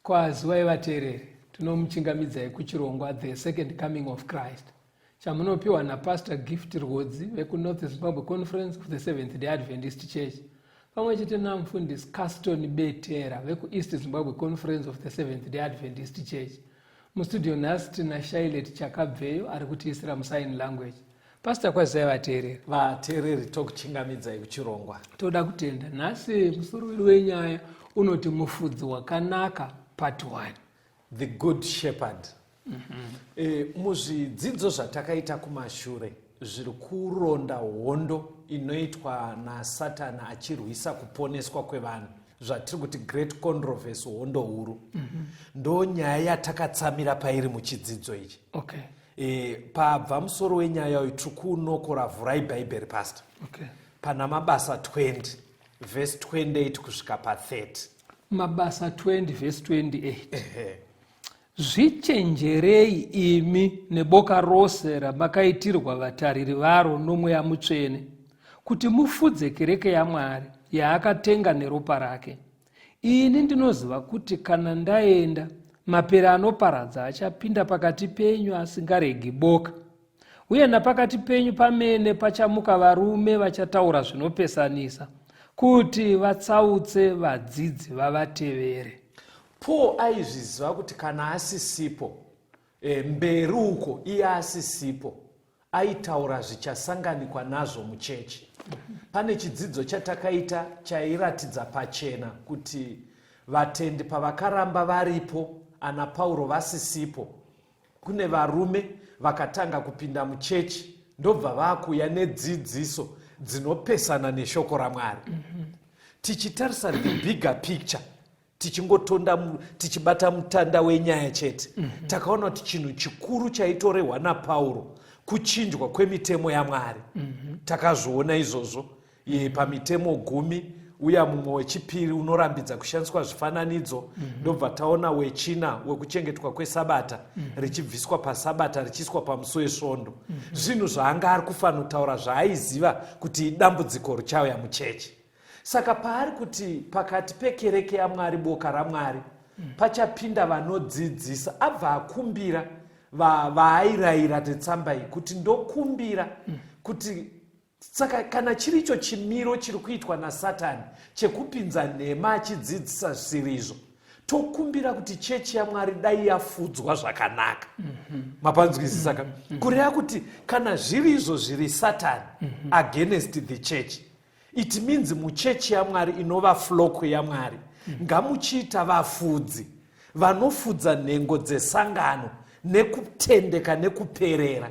Kwaziwai vateereri, tinomuchingamidzai kuchirongwa The Second Coming of Christ, chamunopiwa naPastor Gift Rhodzi vekuNorth Zimbabwe Conference of the Seventh-day Adventist Church, pamwe chete namufundisi Caston Betera vekuEast Zimbabwe Conference of the Seventh-day Adventist Church. Mustudio nhasi tina Shailet Chakabveyo ari kutiisira musign language. Pastor, kwazai vateereri. Vateereri, tokuchingamidzai kuchirongwa. Toda kutenda. Nhasi musoro wedu wenyaya unoti mufudzi wakanaka part 1. The Good Shepherd. Muzvidzidzo zvatakaita kumashure zviri kuronda hondo inoitwa naSatani achirwisa kuponeswa kwevanhu, zvatiri kuti Great Controversy, hondo huru. Ndo nyaya yatakatsamira pairi muchidzidzo ichi. Okay. Pabva musoro wenyaya uyu tiri kunokora vhurai bhaibheri pastor. Okay. Pana Mabasa 20 verse 28 kusvika pa30. Mabasa 20 verse 28. Zvichenjerei imi neboka rose ramakaitirwa vatariri varo nomweya mutsvene, kuti mufudze kereke yaMwari yaakatenga neropa rake. Ini ndinoziva kuti kana ndaenda, mapere anoparadza achapinda pakati penyu asingaregi boka, uye napakati penyu pamene pachamuka varume vachataura zvinopesanisa, kuti vatsautse vadzidzi vavatevere. Paul aizviziva kuti kana asisipo, mberi uko iye asisipo, aitaura zvichasanganikwa nazvo muchechi. Pane chidzidzo chatakaita chairatidza pachena kuti vatendi pavakaramba varipo, ana Pauro vasisipo, kune varume vakatanga kupinda muchechi, ndobva vakuya nedzidziso dzinopesana neshoko raMwari. Tichitarisa the bigger picture, tichibata mutanda wenyaya chete, takaona kuti chinhu chikuru chaitorehwa naPauro kuchinjwa kwemitemo yaMwari. Takazviona izvozvo pamitemo 10, uya mumwe wechipiri unorambidza kushandiswa zvifananidzo. Ndobva taona wechina wekuchengetwa kwesabata richibviswa pasabata richiiswa pamusuo wesvondo. Zvinhu zvaanga ari kufanira kutaura zvaaiziva kuti idambudziko richauya muchechi. Saka paari kuti pakati pekereke yaMwari, boka raMwari, pachapinda vanodzidzisa, abva akumbira vaairayira netsamba iyi kuti ndokumbira kuti saka kana chiricho chimiro chiri kuitwa naSatani chekupinza nhema achidzidzisa zvirizvo, tokumbira kuti chechi yaMwari dai yafudzwa zvakanaka. Mapanzwisisa saka kureva kuti kana zvirizvo zviri Satani against the church, it means muchechi yaMwari inova flock yaMwari ngamuchiita vafudzi vanofudza nhengo dzesangano nekutendeka nekuperera.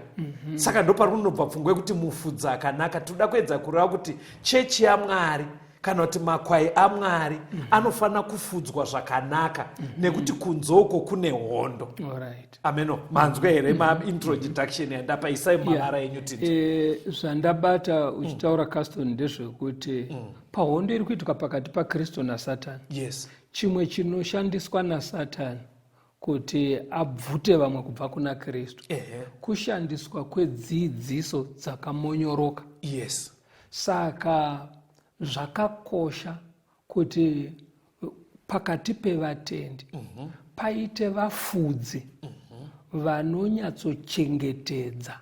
Saka ndo pari kunobva pfungwa kuti mufudzi akanaka toda kuedza kureva kuti chechi yaMwari kana kuti makwai aMwari anofanira kufudzwa zvakanaka, nekuti kunzoko kune hondo. Ameno. Manzwe here introduction yandapa, isai mavara enyu titi. Zvandabata uchitaura Caston ndezvekuti pahondo iri kuitika pakati paKristu naSatani. Yes. Chimwe chinoshandiswa naSatani kuti abvute vamwe kubva kuna Kristu, kushandiswa kwedzidziso dzakamonyoroka. Yes. Saka zvakakosha kuti pakati pevatendi paite vafudzi vanonyatsochengetedza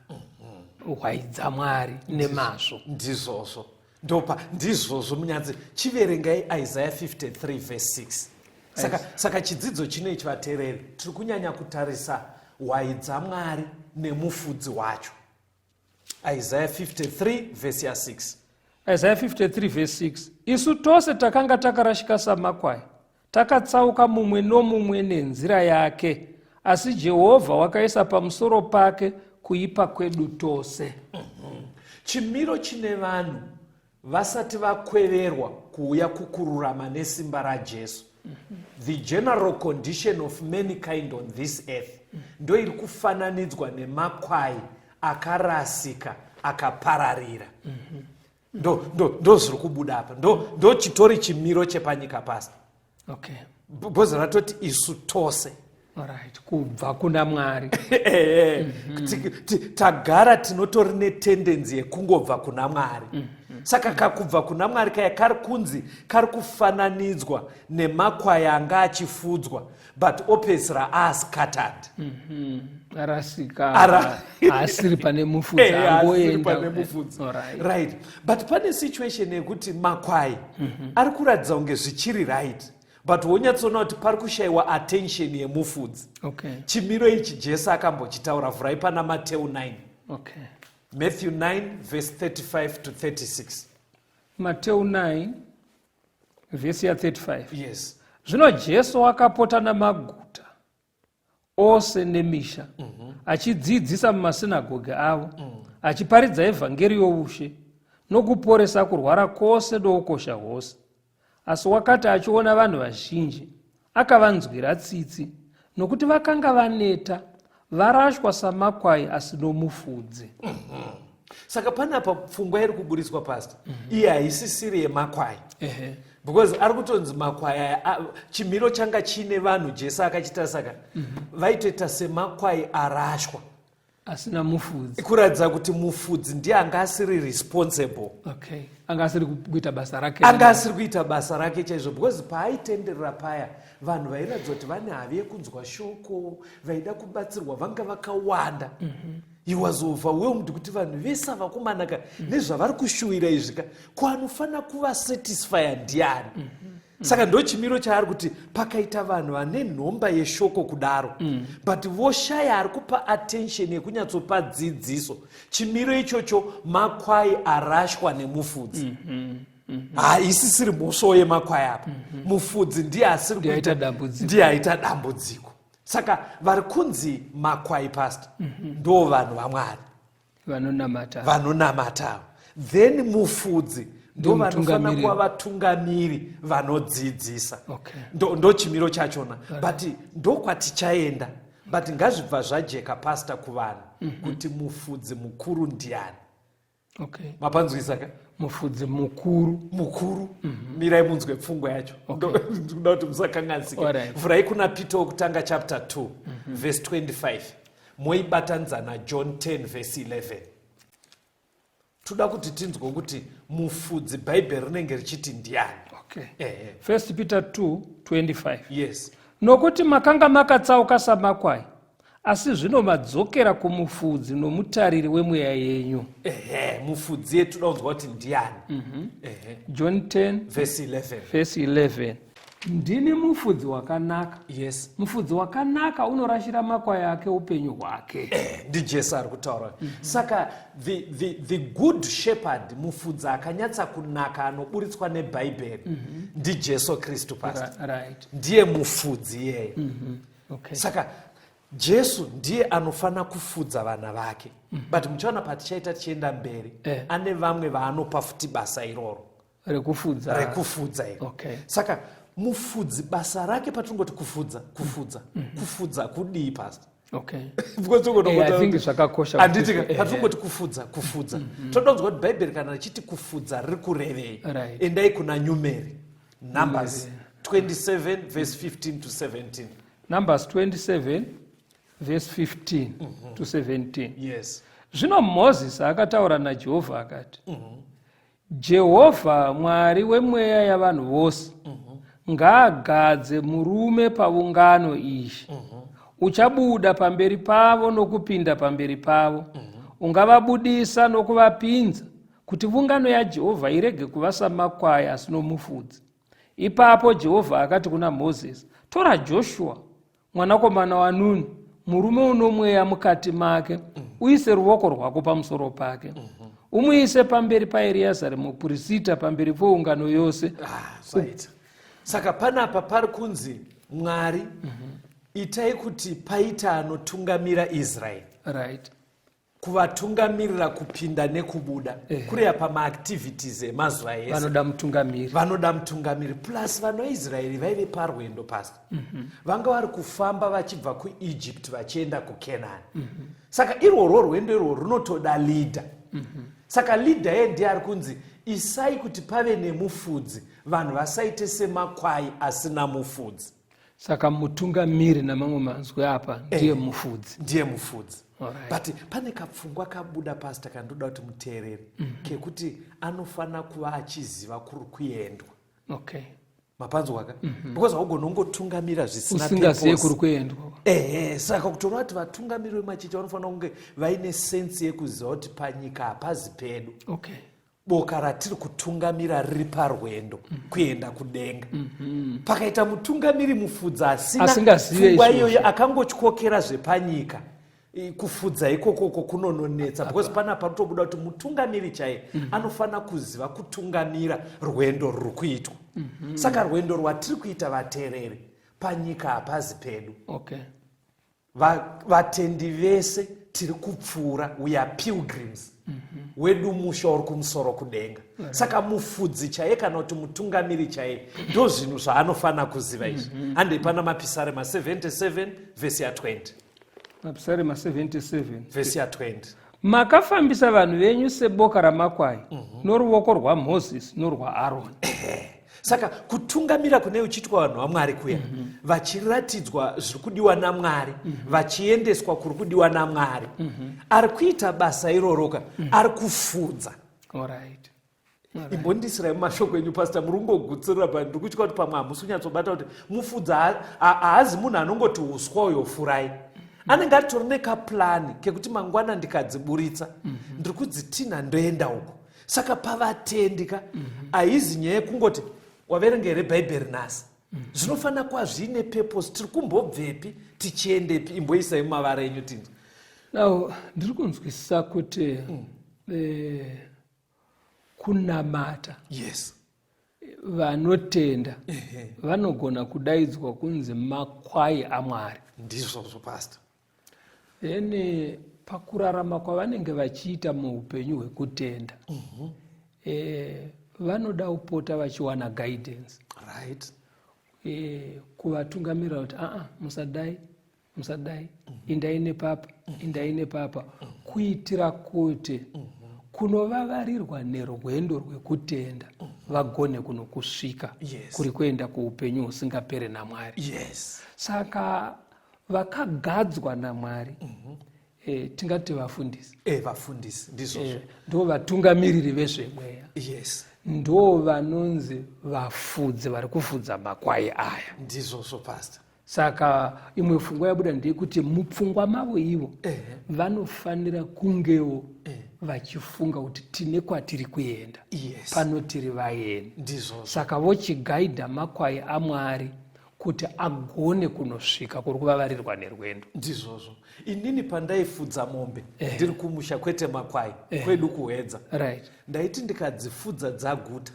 hwai dzaMwari nemazvo. Ndizvozvo ndizvozvo munyanzi chiverengai Isaiah 53 verse 6. Saka chidzidzo chinoichi vateereri tiri kunyanya kutarisa hwai dzaMwari nemufudzi wacho. Isaiah 53 verse 6. Isaiah 53 verse 6. Isu tose takanga takarashika samakwai, takatsauka mumwe nomumwe nenzira yake, asi Jehovha wakaisa pamusoro pake kuipa kwedu tose. Chimiro chine vanhu vasati vakweverwa kuuya kukururama nesimba raJesu. The general condition of mankind on this earth ndo iri kufananidzwa nemakwai akarasika akapararira. Ndo zviri kubuda apa, ndo chitori chimiro chepanyika pasi. Okay. Bhozi ratoti isu tose. Alright, kubva kuna Mwari. Tagara tinotori netendenzi yekungobva kuna Mwari. Saka kakubva kuna Mwari kaya kari kunzi kari kufananidzwa nemakwai anga achifudzwa, but opedzisira scattered. Arasika asiri pane mufudzi angoenda. Right. But pane situation yekuti makwai ari kuratidza kunge zvichiri right, but wonyatsoona kuti pari kushayiwa attention yemufudzi. Okay. Chimiro ichi Jesu akambochitaura, vhurai pana Matthew 9. Okay. Matthew 9 verse 35 to 36. Matthew 9 verse 35. Yes. Zvino Jesu akapota namaguta ose nemisha, achidzidzisa mumasinagoge avo, achiparidza evhangeri youshe nokuporesa kurwara kwose noukosha hwose. Asi wakati achiona vanhu vazhinji, akavanzwira tsitsi, nokuti vakanga vaneta, varashwa samakwai asino mufudzi. Saka panapa pfungwa iri kuburiswa pasi. Iyi haisisiri yemakwai. Because ari kutonzi makwai chimiro changa chine vanhu Jesu akachita, saka vaitoita semakwai arashwa asina mufudzi, kuratidza kuti mufudzi ndiye anga asiri responsible. Okay. Anga asiri kuita basa rake chaizvo, because paaitenderera paya vanhu vairatidza kuti vane havi yekunzwa shoko, vaida kubatsirwa vanga vakawanda. He was overwhelmed kuti vanhu vese vakumanaka nezvavari kushuwira izvika kwanofanira kuvasatisfya ndiani. Saka ndo chimiro chaari kuti pakaita vanhu vane nhomba yeshoko kudaro, but voshaya ari kupa attention yekunyatsopa dzidziso. Chimiro ichocho makwai arashwa nemufudzi. Haisisiri mhosvo yemakwai apa. Mufudzi ndiye aita dambudziko. Saka vari kunzi makwai past ndo vanhu vaMwari vanonamata. Then mufudzi ndo vanofanira kuva vatungamiri vanodzidzisa. Ndo chimiro chachona. But ndo kwatichaenda. But ngazvibva zvajeka pasta kuvanhu kuti mufudzi mukuru ndiani. Mapanzwisa ka? Mufudzi mukuru. Mirai munzwe pfungwa yacho. Ndoda kuti musakanganisika. Vhurai kuna Peter wokutanga chapter 2 verse 25. Moibatanidza naJohn 10 verse 11. Toda kuti tinzwe kuti mufudzi Bhaibheri rinenge richiti ndiani. First Peter 2:25. Yes. Nokuti makanga makatsauka samakwai, asi zvino madzokera kumufudzi nomutariri wemweya yenyu. Mufudzi yetu toda kuti ndiani. John 10 verse 11. Ndini mufudzi wakanaka. Yes. Mufudzi wakanaka unorashira makwai ake upenyu hwake. Ndi Jesu ari kutaura. Saka the good shepherd, mufudzi akanyatsa kunaka anoburitswa neBhaibheri, ndi Jesu Kristu pastor. Right. Ndiye mufudzi yeye. Saka Jesu ndiye anofana kufudza vana vake. But muchaona patichaita tichienda mberi, ane vamwe vaanopa futi basa iroro rekufudza iro. Saka mufudzi basa rake patingoti kufudza kudii pastor. I think zvakakosha. Anditika patingoti kufudza. Toda kunzwa kuti Bhaibheri kana richiti kufudza riri kurevei. Endai kuna Numeri. Numbers 27 verse 15 to 17. Numbers 27 verse 15 to 17. Yes. Zvino Moses akataura naJehovha akati, Jehovha Mwari wemweya yavanhu vose, ngaagadze murume paungano izhi. Uchabuda pamberi pavo nokupinda pamberi pavo. Ungavabudisa nokuvapinza kuti ungano yaJehovha irege kuva samakwai asino mufudzi. Ipapo Jehovha akati kuna Mozisi, tora Joshua mwanakomana waNuni, murume uno mweya mukati make, uise ruoko rwako pamusoro pake. Umuise pamberi paEreazari muprista pamberi peungano yose. Saka panapa pari kunzi Mwari itai kuti paita anotungamira Israeri. Right. Kuvatungamirira kupinda nekubuda. Kureva pamaactivities emazuva ese. Vanoda mutungamiri. Plus vano Israeri vaive parwendo pastor. Vanga vari kufamba vachibva kuEgypt vachienda kuCanaan. Saka irworwo rwendo irworwo runotoda leader. Saka leader ye ndiye ari kunzi isai kuti pave nemufudzi, vanhu vasaite semakwai asina mufudzi. Saka mutungamiri namamwe manzwi apa ndiye mufudzi. Ndiye mufudzi. But pane kapfungwa kabuda pastor kandoda kuti muteerere kekuti anofana kuva achiziva kuri kuendwa. Okay. Mapanzwa aka? Because haugona kungotungamira zvisina purpose. Usingazive kuri kuendwa. Saka kutoona kuti vatungamiri vemachechi vanofana kunge vaine sense yekuziva kuti panyika hapazi pedu. Okay. Boka ratiri kutungamira riri parwendo kuenda kudenga. Pakaita mutungamiri mufudzi asina pfungwa iyoyo akangotyokera zvepanyika, kufudza ikoko kunononetsa. Because panapa panotobuda kuti mutungamiri chaiye anofana kuziva kutungamira rwendo ruri kuitwa. Saka rwendo rwatiri kuita vateereri panyika hapazi pedu. Okay. Vatendi vese tiri kupfuura, we are pilgrims. Wedu musha uri kumusoro kudenga. Saka mufudzi chaiye kana kuti mutungamiri chaiye ndo zvinhu zvaanofana kuziva izvi. Ande pana mapisarema 77 vhesi ya 20. Mapisarema 77 vhesi ya 20. Makafambisa vanhu venyu seboka ramakwai noruoko rwaMozisi norwaAroni. Saka kutungamira kune uchitwa vanhu vaMwari kuya vachiratidzwa zviri kudiwa naMwari, vachiendeswa kuri kudiwa naMwari. Ari kuita basa iroroka, ari kufudza. Alright. Imbondisirai mumashoko enyu pastor, muri kungogutsirira pa ndiri kutya kuti pamwe hamusi kunyatsobata kuti mufudza haazi munhu anongoti uswa uyo furai. Anenge atori nekapurani kekuti mangwana ndikadziburitsa ndiri kudzitinha ndoenda uko. Saka pavatendi haizi nyaya yekungoti waverenga here bhaibheri nhasi. Zvinofana kuva zvine purpose. Tiri kumbobvepi tichiendepi? Imboisai mumavara enyu tinzi. Now ndiri kunzwisisa kuti kunamata. Yes. Vanotenda vanogona kudaidzwa kunzi makwai aMwari. Ndizvozvo pastor. Then pakurarama kwavanenge vachiita muupenyu hwekutenda, vanoda kupota vachiwana guidance. Right. Kuvatungamira kuti musadai, indai nepapa, kuitira kuti kunovavarirwa nerwendo rwekutenda vagone kunokusvika kuri kuenda kuupenyu husingapere naMwari. Yes. Saka vakagadzwa naMwari tingati vafundisi. Vafundisi ndizvozvo. Ndo vatungamiriri vezvemweya. Yes. Ndo vanonzi vafudzi vari kufudza makwai aya. Ndizvozvo pastor. Saka imwe pfungwa yabuda ndeyekuti mupfungwa mavo ivo vanofanira kungewo vachifunga kuti tine kwatiri kuenda. Yes. Pano tiri vaeni. Ndizvozvo. Saka vochigaidha makwai aMwari kuti agone kunosvika kuri kuvavarirwa nerwendo. Ndizvozvo. Inini pandaifudza mombe ndiri kumusha kwete makwai kwedu kuhedza. Right. Ndaiti ndikadzifudza dzaguta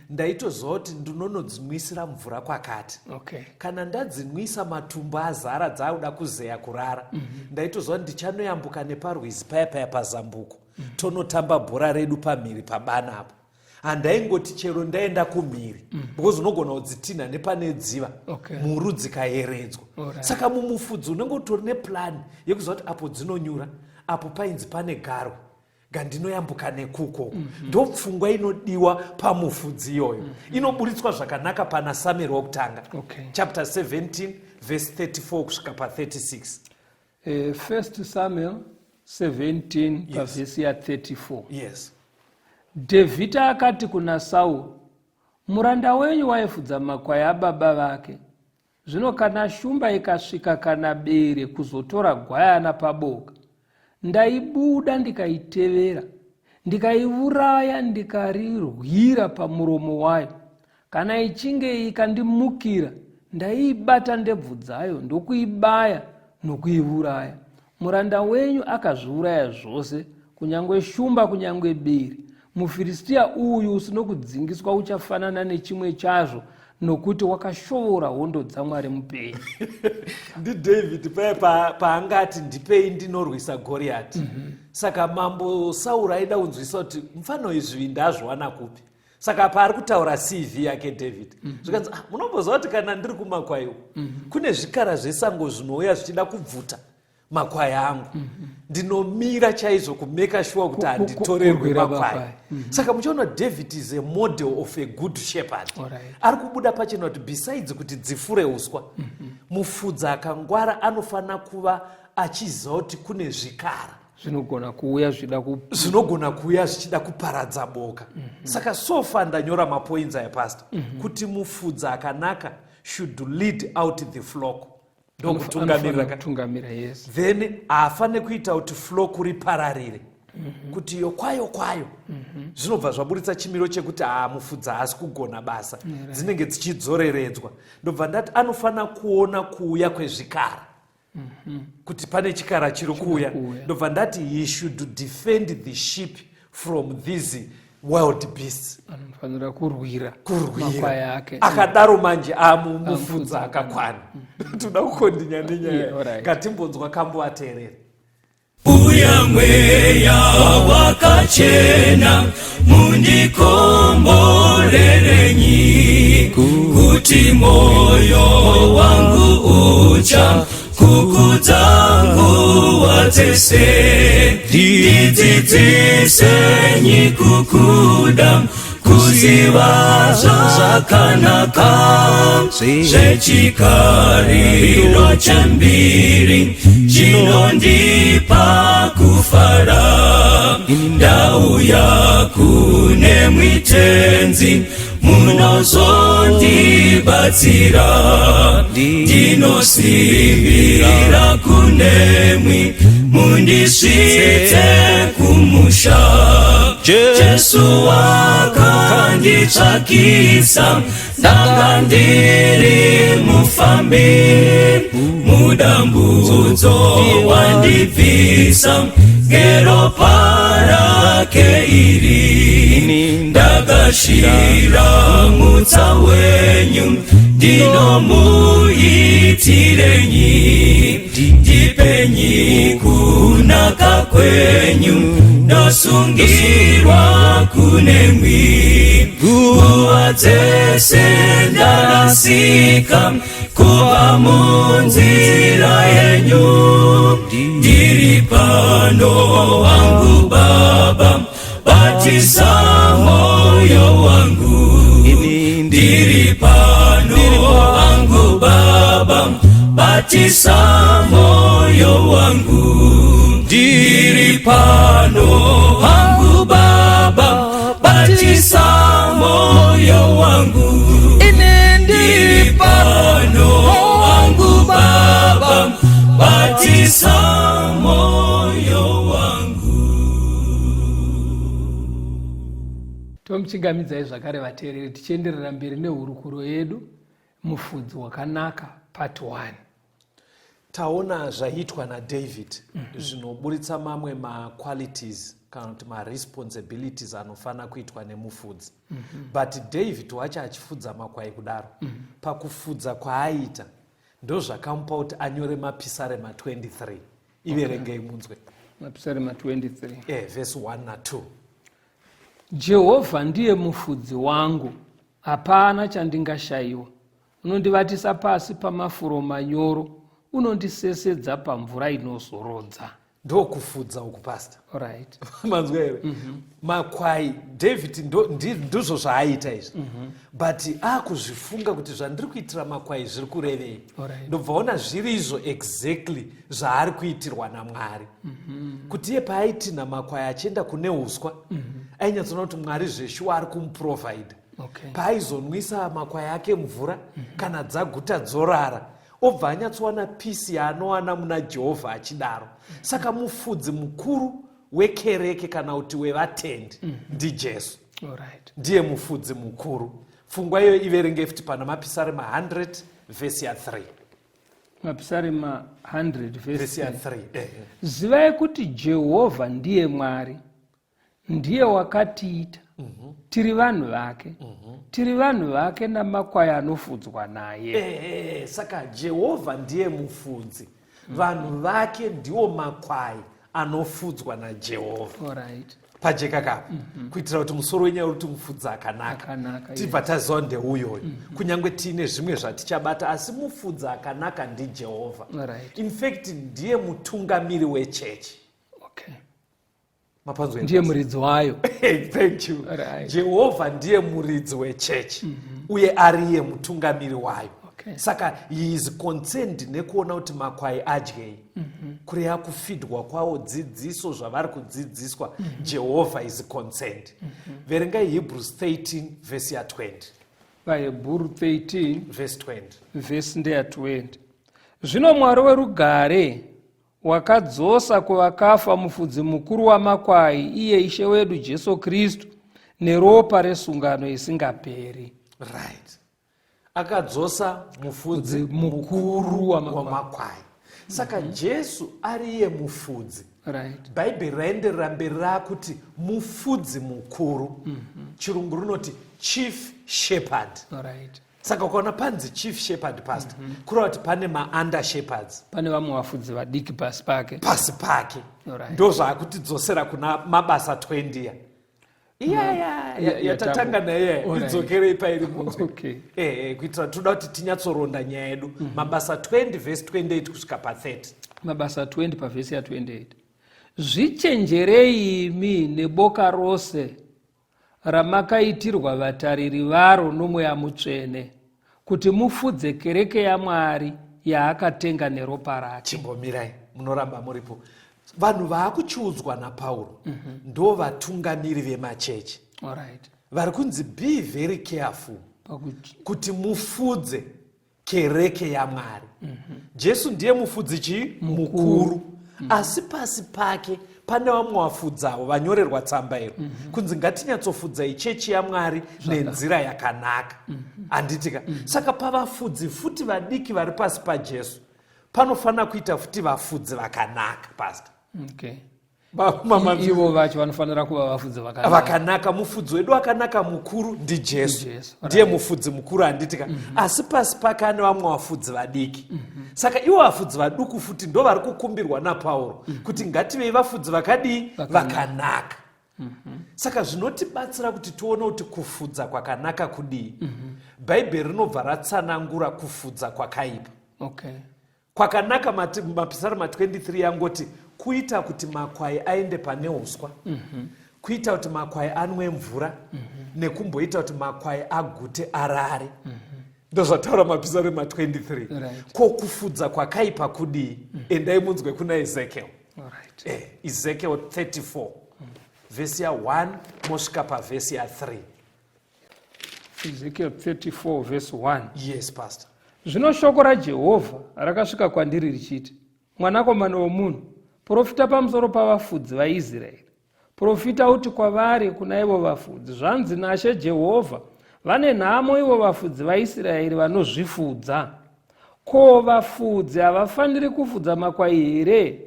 ndaitoziva kuti ndinonodzimwisira mvura kwakati. Okay. Kana ndadzinwisa matumbu azara dzauda kuzeya kurara ndaitoziva ndichanoyambuka neparwizi paya pazambuko tonotamba bhora redu pamhiri pabanapo. Handaingoti chero ndaenda kumhiri because unogona kudzitinha nepane dziva mhuru dzikayeredzwa. Saka mumufudzi unenge utori nepurani yekuziva kuti apo dzinonyura, apo painzi pane garwe, ngandinoyambuka nekuko. Ndo pfungwa inodiwa pamufudzi iyoyo. Inoburitswa zvakanaka pana Samueri wokutanga chapter 17 verse 34 kusvika pa36. 1 Samuel 17 pavhesi ya 34. Yes. Dhavhidhi akati kuna Sauro, muranda wenyu waifudza makwai ababa vake. Zvino kana shumba ikasvika kana bere kuzotora gwayana paboka, ndaibuda ndikaitevera, ndikaiuraya ndikarirwira pamuromo wayo. Kana ichinge ikandimukira, ndaiibata ndebvu dzayo ndokuibaya nokuiuraya. Muranda wenyu akazviuraya zvose, kunyangwe shumba kunyangwe bere. MuFiristia uyu usino kudzingiswa uchafanana nechimwe chazvo, nokuti wakashoora hondo dzaMwari mupenyu. NdiDavid paangati ndipei ndinorwisa Goriati. Saka mambo Sauro aida kunzwisa kuti mfano izvi ndazviwana kupi. Saka paari kutaura CV yake David. Zvikanzi munomboziva kuti kana ndiri kumakwai kune zvikara zvesango zvinouya zvichida kubvuta makwai angu. Ndinomira chaizvo kumeka sure kuti handitorerwe makwai. Saka muchiona David is a model of a good shepherd. Ari kubuda pachena kuti besides kuti dzifure uswa, mufudzi akangwara anofana kuva achiziva kuti kune zvikara zvinogona kuuya zvichida kuparadza boka. Saka sofa ndanyora mapoints aya pastor kuti mufudzi akanaka should lead out the flock. Ndokutungamira, yes. Then afane kuita kuti flock ripararire. Kuti iyo kwayo zvinobva zvaburitsa chimiro chekuti mufudzi haasi kugona basa, dzinenge dzichidzoreredzwa. Ndobva ndati anofana kuona kuuya kwezvikara, kuti pane chikara chiri kuuya. Ndobva ndati he should defend the sheep from these wild beasts. Anofanira kurwira makwai ake. Akadaro manje mufudzi akakwana. Toda kukondinya nenyaya ngatimbonzwa kamboateerera. Uya mweya wakachena mundikombolerenyi, kuti moyo wangu ucha kukudza nguva dzese. Ndidzidzisenyi kukuda, kuziva zvakanaka, zvechikariro chembiri chinondipa kufara. Ndauya kune mwitenzi munozondibatsira, ndinosimbira kunemwi mundisvitse kumusha. Jesu wakanditsvakisa, ndanga ndiri mufambi, mudambudzo wandibvisa, ngeropa rake iri. Ndakashira mutsa wenyu, ndinomuitirenyi, ndipenyi kunaka kwenyu, ndosungirwa kunemwi. Nguva dzese ndarasika kuva munzira yenyu, ndiri pano wangu Baba, batisa moyo wangu. Ndiri pano wangu Baba, batisa moyo wangu. Ndiri pano wangu Baba, batisa moyo wangu. Ndiri pano wangu Baba, batisa moyo wangu. Tomuchingamidzai zvakare vateereri, tichienderera mberi nehurukuro yedu mufudzi wakanaka part 1. Taona zvaitwa naDavid zvinoburitsa mamwe maqualities kana kuti maresponsibilities anofana kuitwa nemufudzi. But David wacho achifudza makwai kudaro, pakufudza kwaaita ndozvakamupa kuti anyore mapisarema 23. Iverengei munzwe. Mapisarema 23. Verse 1 na 2. Jehovha ndiye mufudzi wangu, hapana chandingashayiwa. Unondivatisa pasi pamafuro manyoro, unondisesedza pamvura inozorodza. Ndokufudza uku pastor. Alright. Manzwa here. Makwai David ndizvo zvaaita izvi. But akuzvifunga kuti zvandiri kuitira makwai zviri kurevei. Ndobvaona zviri izvo exactly zvaari kuitirwa naMwari. Kuti iye paaitina makwai achienda kune uswa, ainyatsoona kuti Mwari zveshuwa ari kumuprovide. Okay. paaizonwisa makwai ake mvura kana dzaguta dzorara, obva anyatsowana pisi yaanowana muna Jehovha achidaro. Saka mufudzi mukuru wekereke kana kuti wevatendi ndiJesu. Alright. Ndiye mufudzi mukuru. Pfungwa iyo iverenge futi pana Mapisarema 100 vhesi ya 3. Mapisarema 100 Vhesi ya vhesi 3. zivai kuti Jehovha ndiye Mwari, ndiye wakatiita tiri vanhu vake, tiri vanhu vake namakwai anofudzwa naye. Saka Jehovha ndiye mufudzi, vanhu vake ndiwo makwai anofudzwa naJehovha. Alright. Pajeka kapo kuitira kuti musoro wenyaya kuti mufudzi akanaka tibva taziva ndeuyoyo. Kunyange tiine zvimwe zvatichabata, asi mufudzi akanaka ndiJehovha. Alright. In fact ndiye mutungamiri wechechi. Okay. Mapanzwa Ndiye muridzi wayo. Thank you. Right. Jehovha ndiye muridzi wechechi uye ariye mutungamiri wayo. Okay. Saka he is concerned nekuona kuti makwai adyei. Kureva kufidwa kwawo, dzidziso zvavari kudzidziswa, Jehovha is concerned. Verengai Hebrews 13 vhesi ya 20. VaHebheru 13 Verse 20. vhesi ndeya 20. Zvino Mwari werugare wakadzosa kuvakafa mufudzi mukuru wamakwai, iye Ishe wedu Jesu Kristu, neropa resungano isingaperi. Right. Akadzosa mufudzi mukuru wamakwai. Saka Jesu ariye mufudzi. Right. Bhaibheri raenderera mberi rakuti mufudzi mukuru. Chirungu runoti chief shepherd. Right. Saka ukaona panzi chief shepherd pastor, kureva kuti pane ma-under shepherds Pane vamwe vafudzi vadiki pasi pake. pasi pake. Alright. Ndo zvaakutidzosera kuna mabasa 20 yatatanga naye idzokerei pairi munzwe. Okay. Kuitira toda kuti tinyatsoronda nyaya yedu. Mabasa 20 vhesi 28 kusvika pa30. Mabasa 20 pavhesi ya 28. Zvichenjerei imi neboka rose ramakaitirwa vatariri varo nomweya mutsvene, kuti mufudze kereke yaMwari yaakatenga neropa rake. Chimbomirai, munoramba muripo. Vanhu vaakuchiudzwa naPauro ndo vatungamiri vemachechi. Alright. Vari kunzi be very careful kuti mufudze kereke yaMwari. Jesu ndiye mufudzi mukuru. Asi pasi pake pane vamwe vafudzawo vanyorerwa tsamba iro kunzi ngatinyatsofudzai chechi yaMwari nenzira yakanaka. Handitika. Saka pavafudzi futi vadiki vari pasi paJesu panofanira kuita futi vafudzi vakanaka, pastor. Okay. Ivo vacho vanofanira kuva vafudzi vakanaka. Mufudzi wedu akanaka mukuru ndiJesu. Ndiye mufudzi mukuru, handitika. Asi pasi pake ane vamwe vafudzi vadiki. Saka ivo vafudzi vaduku futi ndo vari kukumbirwa naPauro kuti ngativei vafudzi vakadii? Vakanaka. Saka zvinotibatsira kuti tione kuti kufudza kwakanaka kudii. Bhaibheri rinobva ratsanangura kufudza kwakaipa. Okay. Kwakanaka Mapisarema 23 yangoti kuita kuti makwai aende pane uswa, kuita kuti makwai anwe mvura, nekumboita kuti makwai agute arare. Ndo zvataura Mapisarema 23. Right. Ko kufudza kwakaipa kudii? Endai munzwe kuna Ezekiel. Alright. Ezekiel 34 vhesi ya 1 mosvika pavhesi ya 3. Ezekiel 34 vhesi 1. Yes, pastor. Zvino shoko raJehovha rakasvika kwandiri richiti, mwanakomana womunhu, profita pamusoro pavafudzi vaIsraeri. Profita uti kwavari kuna ivo vafudzi, zvanzi naShe Jehovha, vane nhamo ivo vafudzi vaIsraeri vanozvifudza. Ko, vafudzi havafaniri kufudza makwai here?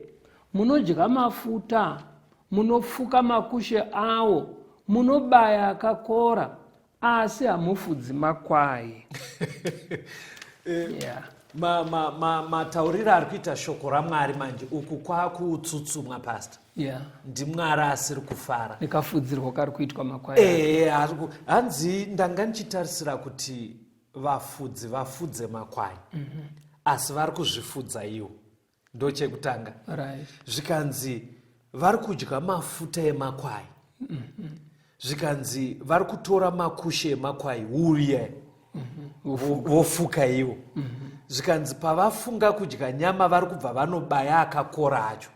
Munodya mafuta, munofuka makushe awo, munobaya akakora, asi hamufudzi makwai. Yeah. Matauriro ari kuita shoko raMwari manje uku kwaakutsutsumwa, pastor. Yeah. NdiMwari asiri kufara nekafudzirwa kari kuitwa makwai. Hanzi ndanga ndichitarisira kuti vafudzi vafudze makwai, asi vari kuzvifudza iwo. Ndo chekutanga. Right. Zvikanzi vari kudya mafuta emakwai, zvikanzi vari kutora makushe emakwai, uye vofuka iwo. Zvikanzi pavafunga kudya nyama vari kubva vanobaya akakora acho.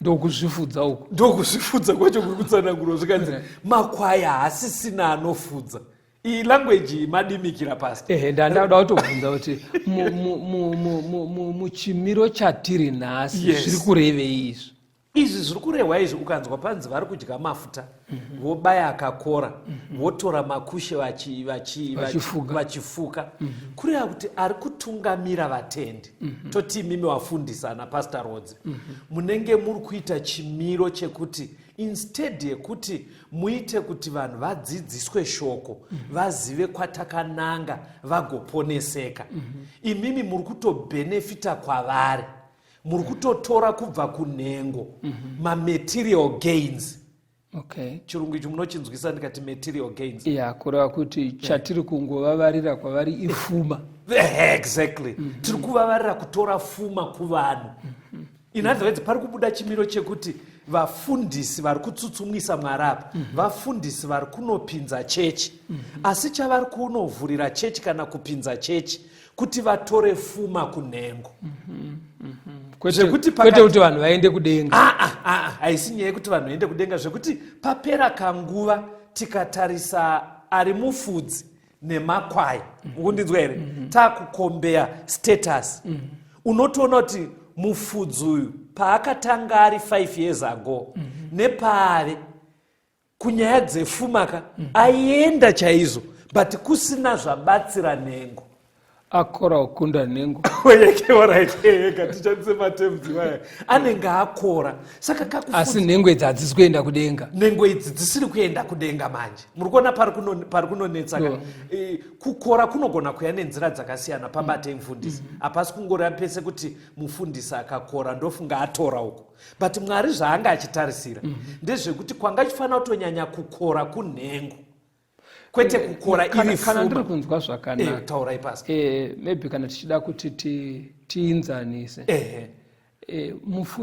Ndokuzvifudza uko. Ndokuzvifudza kwacho kuri kutsanangurwa. Zvikanzi makwai haasisina anofudza, iyi language madimikira pastor. Ndanoda kutobvunza kuti muchimiro chatiri nhasi zviri kurevei izvi? Izvi zviri kurehwa izvi ukanzwa panzi vari kudya mafuta, vobaya akakora, votora makushe vachifuka, kureva kuti ari kutungamira vatendi. Toti imimi wafundisa naPastor Rodzi, munenge muri kuita chimiro chekuti instead yekuti muite kuti vanhu vadzidziswe shoko, vazive kwatakananga, vagoponeseka, imimi muri kutobhenefita kwavari, muri kutotora kubva kunhengo, material gains. Chirungu ichi munochinzwisa ndikati material gains. Kureva kuti chatiri kungovavarira kwavari ifuma. Exactly. Tiri kuvavarira kutora fuma kuvanhu. In other words, pari kubuda chimiro chekuti vafundisi vari kutsutsumwisa Mwari apa, vafundisi vari kunopinza chechi, asi chavari kunovhurira chechi kana kupinza chechi kuti vatore fuma kunhengo. Kwete kuti vanhu vaende kudenga. Haisi nyaya yekuti vanhu vaende kudenga, zvekuti papera kanguva tikatarisa ari mufudzi nemakwai, mukundinzwa here, takukombeya status, unotoona kuti mufudzi uyu paakatanga ari 5 years ago nepaave kunyaya dzefumaka aienda chaizvo, but kusina zvabatsira nhengo. Akora ukunda nhengo. Tichandise matemzi waya. Anenge akora. Saka kakufudza. Asi nhengo idzi hadzisi kuenda kudenga. Nhengo idzi dzisiri kuenda kudenga manje. Muri kuona pari kunonetsa. Kukora kunogona kuya nenzira dzakasiyana pabate mufundisi. Hapasi kungoreva pese kuti mufundisi akakora ndofunga atora uko. But Mwari zvaanga achitarisira ndezvekuti kwanga chifanira kutonyanya kukora kunhengo. Kwete kukora iri fuma. Kana ndiri kunzwa zvakanaka. Taurai pasi. Maybe kana tichida kuti tiinzanise.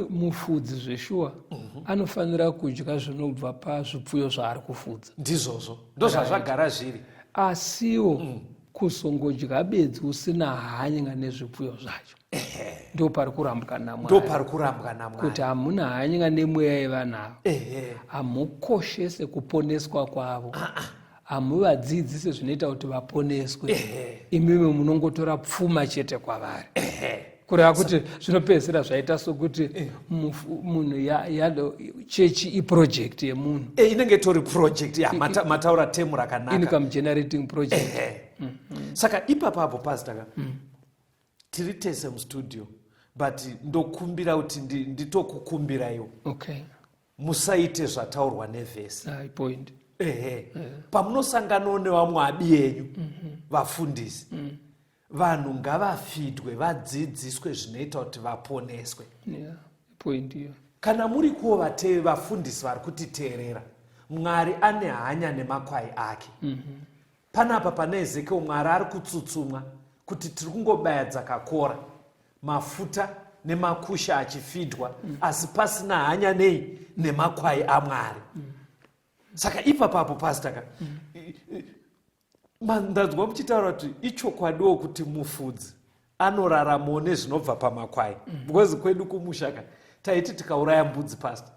Mufudzi zveshuwa anofanira kudya zvinobva pazvipfuyo zvaari kufudza. Ndizvozvo. Ndozvazvagara zviri. Asiwo kusongodya bedzi usina hanya nezvipfuyo zvacho. Ndo pari kurambwa naMwari. Kuti hamuna hanya nemweya yevanhu. Hamukoshese kuponeswa kwavo. Hamuvadzidzise zvinoita kuti vaponeswe. Imimi munongotora pfuma chete kwavari. Kureva kuti zvinopedzisira zvaita sokuti munhu chechi iproject yemunhu. Inenge itori project mataura temu rakanaka. Income generating project. Saka ipapapo pastor tiri tese mustudio, but ndokumbira kuti nditokukumbirayo. Musaite zvataurwa nevhesi. Point. Pamunosanganawo nevamwe abi enyu vafundisi, vanhu ngavafidwe, vadzidziswe zvinoita kuti vaponeswe. Point iyo. Kana muri kuwo vafundisi vari kutiteerera, Mwari ane hanya nemakwai ake. Panapa pane Ezekiel Mwari ari kutsutsumwa kuti tiri kungobaya dzakakora, mafuta nemakusha achifidwa, asi pasina hanya nemakwai aMwari. Saka ipapapo pastor ndadzwa muchitaura kuti ichokwadiwo kuti mufudzi anoraramawo nezvinobva pamakwai. Because kwedu kumushaka taiti tikauraya mbudzi pastor,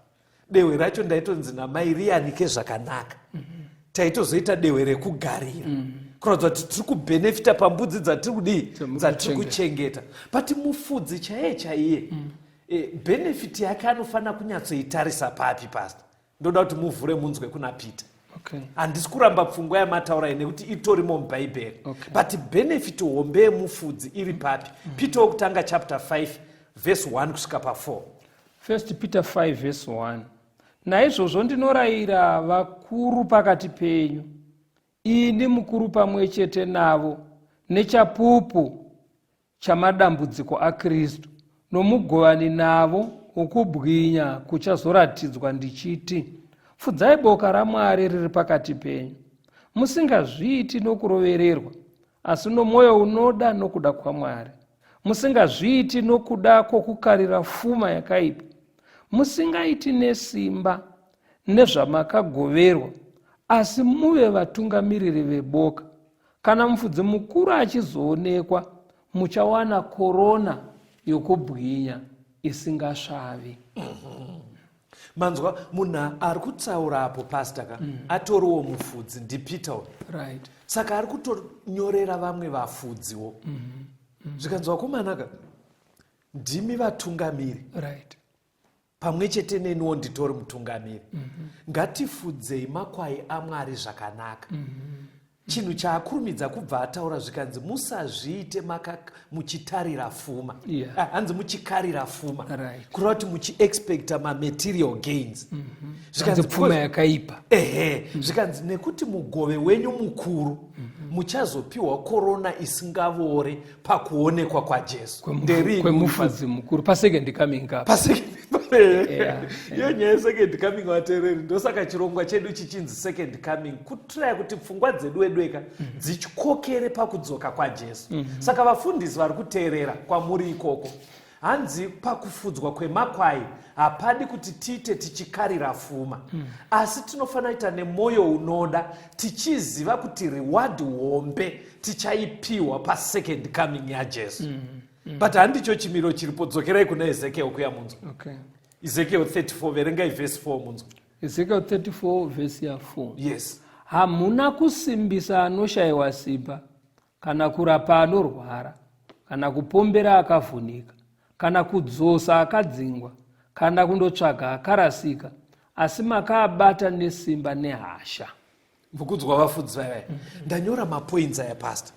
dehwe racho ndaitonzi namai riyanike zvakanaka, taitozoita dehwe rekugarira, kuratidza kuti tiri kubhenefita pambudzi dzatiri kuchengeta. But mufudzi chaiye benefit yake anofanira kunyatsoitarisa papi pastor? Ndoda kuti muvhure munzwe kuna Peter. Handisi kuramba pfungwa yamataura nekuti itorimo mubhaibheri. But benefit hombe yemufudzi iri papi? Peter wokutanga chapter 5 verse 1 kusvika pa4. 1 Peter 5 verse 1. Naizvozvo ndinorayira vakuru pakati penyu, ini mukuru pamwe chete navo, nechapupu chamadambudziko aKristu, nomugovani navo ukubwinya kuchazoratidzwa ndichiti, fudzai boka raMwari riri pakati penyu, musingazviiti nokurovererwa, asi nomwoyo unoda nokuda kwaMwari, musingazviiti nokuda kwokukarira pfuma yakaipa, musingaiti nesimba nezvamakagoverwa, asi muve vatungamiriri veboka. Kana mufudzi mukuru achizoonekwa, muchawana korona yokubwinya isingasvavi. manzwa munhu ari kutaura apo pastaka atoriwo mufudzi ndiPeter Right. saka ari kutonyorera vamwe vafudziwo zvikanzwa kumanaka ndimi vatungamiri Right. pamwe chete neniwo nditori mutungamiri ngatifudzei makwai aMwari zvakanaka chinhu chaakurumidza kubva ataura zvikanzi musazviite muchitarira pfuma Yeah. hanzi muchikarira pfuma Right. kureva kuti muchiexpecta material gains Zvikanzi pfuma yakaipa. zvikanzi nekuti mugove wenyu mukuru muchazopiwa korona isingavore pakuonekwa kwaJesu Kwemufudzi mukuru pasecond coming up. iyo nyaya yesecond coming vateereri ndosaka chirongwa chedu chichinzi second coming kutiraya kuti pfungwa dzedu wedweka dzichikokere pakudzoka kwaJesu saka vafundisi vari kuteerera kwamuri ikoko hanzi pakufudzwa kwemakwai hapadi kuti tiite tichikarira pfuma asi tinofanira kuita nemwoyo unoda tichiziva kuti reward hombe tichaipiwa pasecond coming yaJesu but handicho chimiro chiripo. Dzokerai kuna Ezekiel kuya munzwa. Okay. Ezekiel 34 verengai verse 4 munzwa. Ezekiel 34 verse ya 4. Yes. Hamuna kusimbisa anoshayiwa simba kana kurapa anorwara kana kupombera akavhunika kana kudzosa akadzingwa kana kundotsvaga akarasika asi makaabata nesimba nehasha. Mvukudzwa vafudzi vaya. Ndanyora mapoints aya pastor.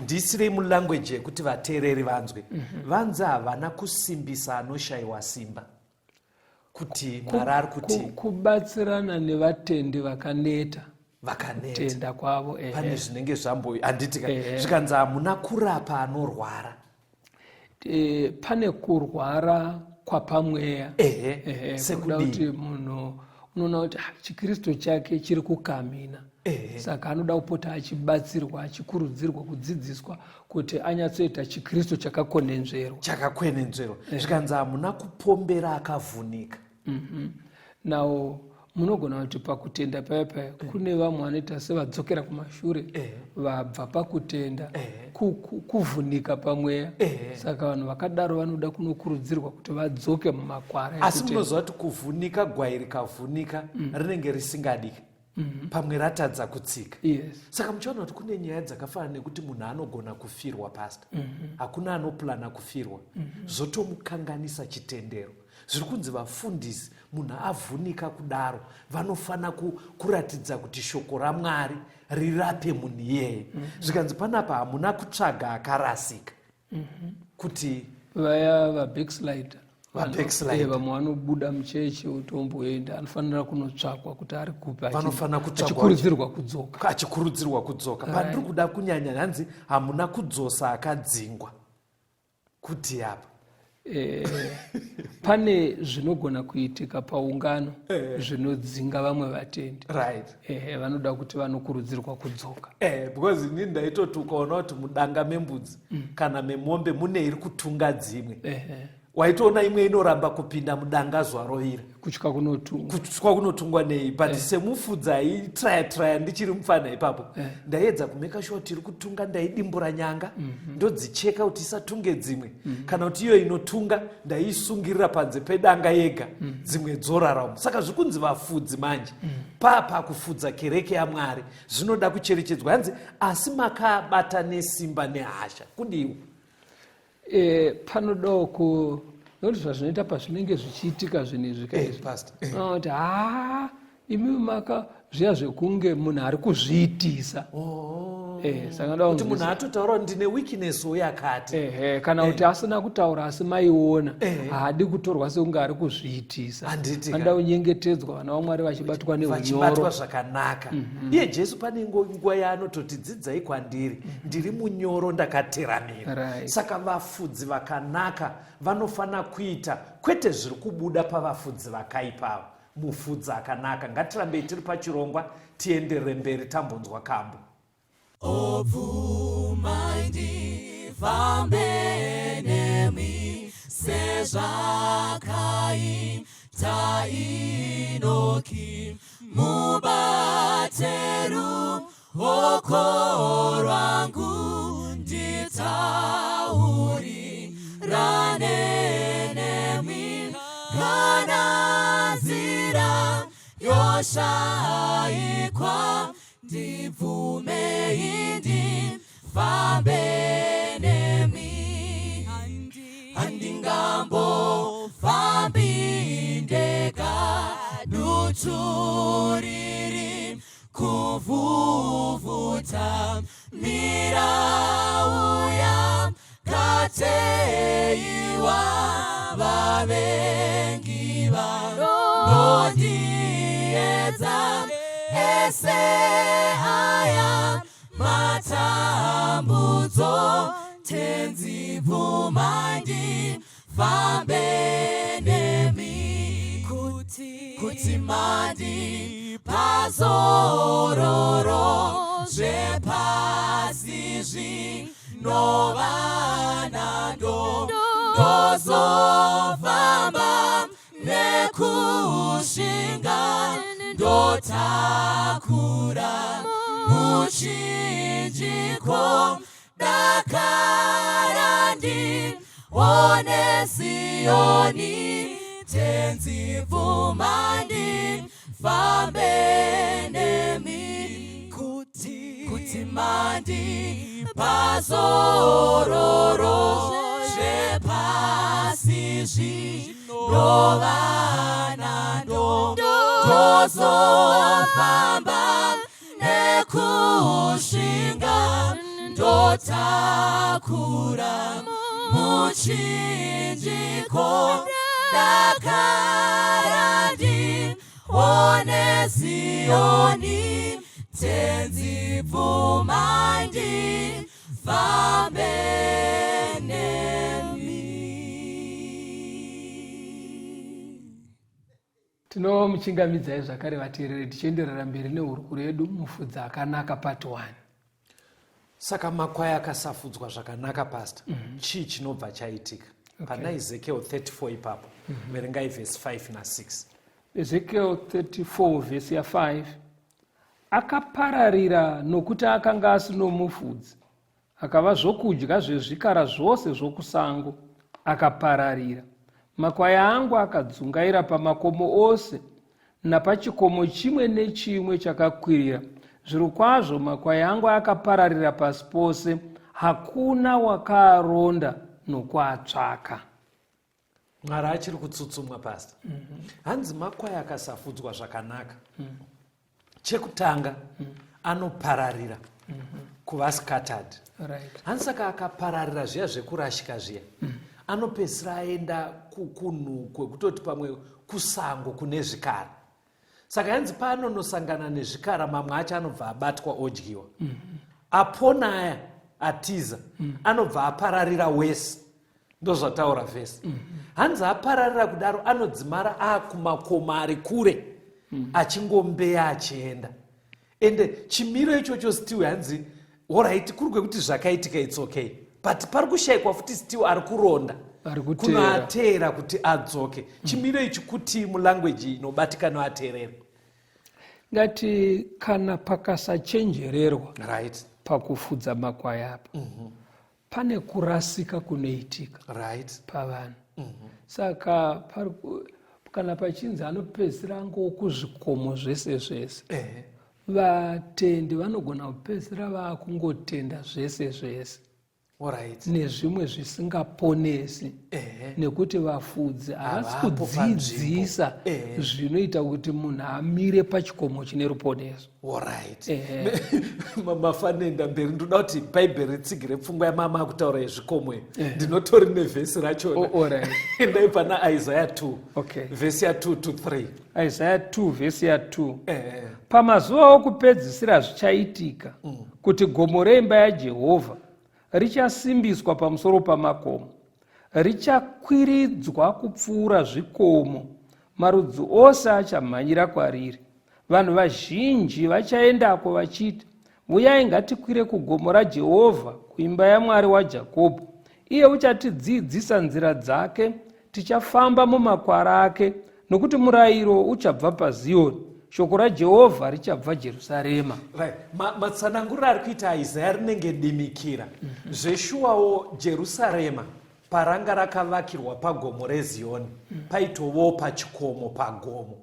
Ndisirei mulanguage yekuti vateereri vanzwe. Vanzi havana kusimbisa anoshayiwa simba. Kuti Mwari ari kuti kubatsirana nevatendi vakaneta. Tenda kwavo pane zvinenge zvamboyo handitika zvikanzi hamuna kurapa anorwara. Pane kurwara kwapamweya sekuda kuti munhu unoona kuti chikristu chake chiri kukamina saka anoda kupota achibatsirwa achikurudzirwa kudzidziswa kuti anyatsoita chikristu chakakwenenzverwa zvikanzi hamuna kupombera akavhunika. Nawo munogona kuti pakutenda paya kune vamwe vanoita sevadzokera kumashure vabva pakutenda kuvhunika pamweya saka vanhu vakadaro vanoda kunokurudzirwa kuti vadzoke mumakwara. Asi munoziva kuti kuvhunika gwai rikavhunika rinenge risingadiki pamwe ratadza kutsika. Saka muchaona kuti kune nyaya dzakafanana nekuti munhu anogona kufirwa pasta hakuna anoplana kufirwa zvotomukanganisa chitendero. Zviri kunzi vafundisi munhu avhunika kudaro vanofana kuratidza kuti shoko raMwari rirape munhu iyeye. Zvikanzi panapa hamuna kutsvaga akarasika kuti vaya vabackslider vamwe vanobuda muchechi utomboenda anofanira kunotsvakwa kuti ari kupi achikurudzirwa kudzoka. Pandiri kuda kunyanya hanzi hamuna kudzosa akadzingwa kuti apa pane zvinogona kuitika paungano zvinodzinga vamwe vatendi. Vanoda kuti vanokurudzirwa kudzoka. Because ini ndaitoti ukaona kuti mudanga membudzi kana memombe mune iri kutunga dzimwe waitoona imwe inoramba kupinda mudanga zuva rovira kutya kunotungwa nei but semufudzi aitraya ndichiri mufana ipapo ndaedza kumeka sure kuti iri kutunga ndaidimbura nyanga ndodzicheka kuti isatunge dzimwe kana kuti iyo inotunga ndaisungirira panze pedanga yega dzimwe dzoraramo. Saka zvikunzi vafudzi manje pakufudza kereke yaMwari zvinoda kucherechedzwa hanzi asi makabata nesimba nehasha kudiwa. Panodawo nokuti zvazvinoita pazvinenge zvichiitika zvinhu zvikaizvi kuti imi maka zviya zvekunge munhu ari kuzviitisa kuti munhu atotaura ndine weakness yakati kana kuti asina kutaura asi maiona haadi kutorwa sekunge ari kuzviitisa. Anoda kunyengetedzwa vana vaMwari vachibatwa neunyoro zvakanaka. Iye Jesu pane nguva yaanototi dzidzai kwandiri ndiri munyoro ndakateramira. Saka vafudzi vakanaka vanofana kuita kwete zviri kubuda pavafudzi vakaipava. Mufudzi akanaka ngatirambei tiri pachirongwa tienderere mberi tambonzwa kambo. Obvumai ndifambe nemi sezvakaita Enoki mubate ruoko rwangu nditaurirane nemi kana ndinoshayikwa ndibvume ndifambe nemi handingambofambi ndega duturiri kuvhuvuta mirauya kateiwa vavengi vanodiedza ese aya matambudzo tenzi bvumandi fambe nemi kuti mandi pazororo zvepasi zvinovanando ndozofamba nekushinga ndotakura muchinjiko dakara ndione Sioni tenzi bvumandi fambe nemi kuti mandi pazororo zvepasi zvinovanando ndozofamba nekushinga ndotakura muchinjiko dakara ndione Sioni tenzi bvumandi fambe nemi. Tinomuchingamidzai zvakare vateereri tichienderera mberi neurukuru yedu mufudzi akanaka part 1. Saka makwai akasafudzwa zvakanaka pastor. Chii chinobva chaitika? Pana Ezekiel 34 ipapo. Verengai verse 5 na 6. Ezekiel 34 verse ya 5. Akapararira nokuti akanga asino mufudzi, akava zvokudya zvezvikara zvose zvokusango, akapararira. Makwai angu akadzungaira pamakomo ose napachikomo chimwe nechimwe chakakwirira. Zvirokwazvo makwai angu akapararira pasi pose, hakuna wakaaronda nokuatsvaka. Mwari achiri kutsutsumwa pastor. Hanzi makwai akasafudzwa zvakanaka. Chekutanga anopararira kuva scattered. Right. Hanzi saka akapararira zviya zvekurashika zviya. Anopedzisira aenda kukunhu kwekutoti pamwe kusango kune zvikara. Saka hanzi paanonosangana nezvikara mamwe acho anobva abatwa odyiwa. Apona aya atiza anobva apararira wese. Ndozvataura vhesi. Hanzi apararira kudaro anodzimara akumakomo ari kure achingombeya achienda. Ende chimiro ichocho still hanzi alright kuri kwekuti zvakaitika it's okay. But pari kushayikwa futi still ari kuronda. Kunoateera kuti adzoke. Chimiro ichi kuti mulanguage inobatikana ateerera. Ngati kana pakasachenjererwa Right. pakufudza makwai apo. Pane kurasika kunoitika. Right. Pavanhu. Saka kana pachinzi anopedzisira ngokuzvikomo zvese zvese. Vatendi vanogona kupedzisira vakungotenda zvese zvese. Alright. Nezvimwe zvisingaponesi. Nekuti vafudzi havasi kudzidzisa zvinoita kuti munhu amire pachikomo chine ruponeso. Alright. Mafanenda mberi ndoda kuti bhaibheri ritsigire pfungwa yamama kutaura yezvikomo. Ndinotori nevhesi rachona. Alright. Endai pana Isaiah 2. Okay. Vhesi ya 2 to 3. Isaiah 2 vhesi ya 2. Pamazuva okupedzisira zvichaitika kuti gomo reimba yaJehovha richasimbiswa pamusoro pamakomo, richakwiridzwa kupfuura zvikomo, marudzi ose achamhanyira kwariri. Vanhu vazhinji vachaendako vachiti, uyai ngatikwire kugomo raJehovha, kuimba yaMwari waJakobho. Iye uchatidzidzisa nzira dzake, tichafamba mumakwara ake, nokuti murayiro uchabva paZioni, shoko raJehovha richabva Jerusarema. Right. Matsananguriro ari kuita Isaiah rinenge dimikira. Zveshuwawo Jerusarema paranga rakavakirwa pagomo reZioni, paitovo pachikomo pagomo.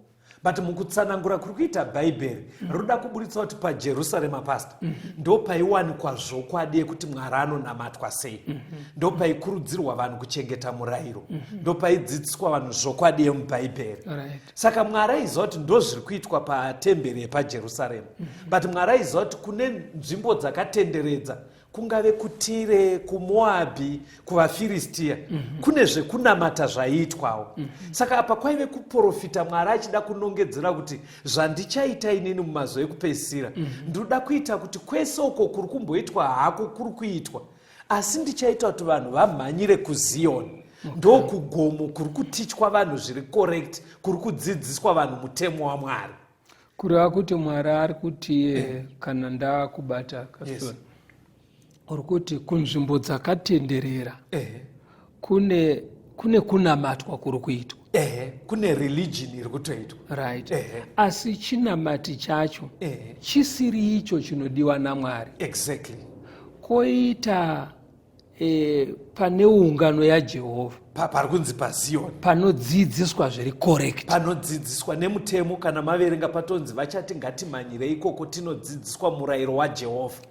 but mukutsanangura kuri kuita bhaibheri roda kuburitsa kuti pajerusarema pastor ndo paiwanikwa zvokwadi yekuti Mwari anonamatwa sei, ndo paikurudzirwa vanhu kuchengeta murayiro, ndo paidzidziswa vanhu zvokwadi yemubhaibheri. Saka Mwari aiziva kuti ndo zviri kuitwa patemberi yepajerusarema, but Mwari aiziva kuti kune nzvimbo dzakatenderedza, kungave kuTire, kuMoabhi, kuvaFiristia, kune zvekunamata zvaiitwawo. Saka apa kwaive kuprofita Mwari achida kunongedzera kuti zvandichaita inini mumazuva ekupedzisira ndoda kuita kuti kwese uko kuri kumboitwa hako kuri kuitwa, asi ndichaita kuti vanhu vamhanyire kuZioni. Ndo kugomo kuri kutichwa vanhu zviri correct, kuri kudzidziswa vanhu mutemo waMwari. Kureva kuti Mwari ari kuti kana ndakubata kasoni uri kuti kunzvimbo dzakatenderera kune kunamatwa kuri kuitwa, kune religion iri kutoitwa, right? Asi chinamati chacho chisiri icho chinodiwa naMwari. Exactly. Koita pane ungano yaJehovha pari kunzi paZioni, panodzidziswa zviri correct, panodzidziswa nemutemo. Kana maverenga patonzi vachati ngatimhanyire ikoko tinodzidziswa murayiro waJehovha.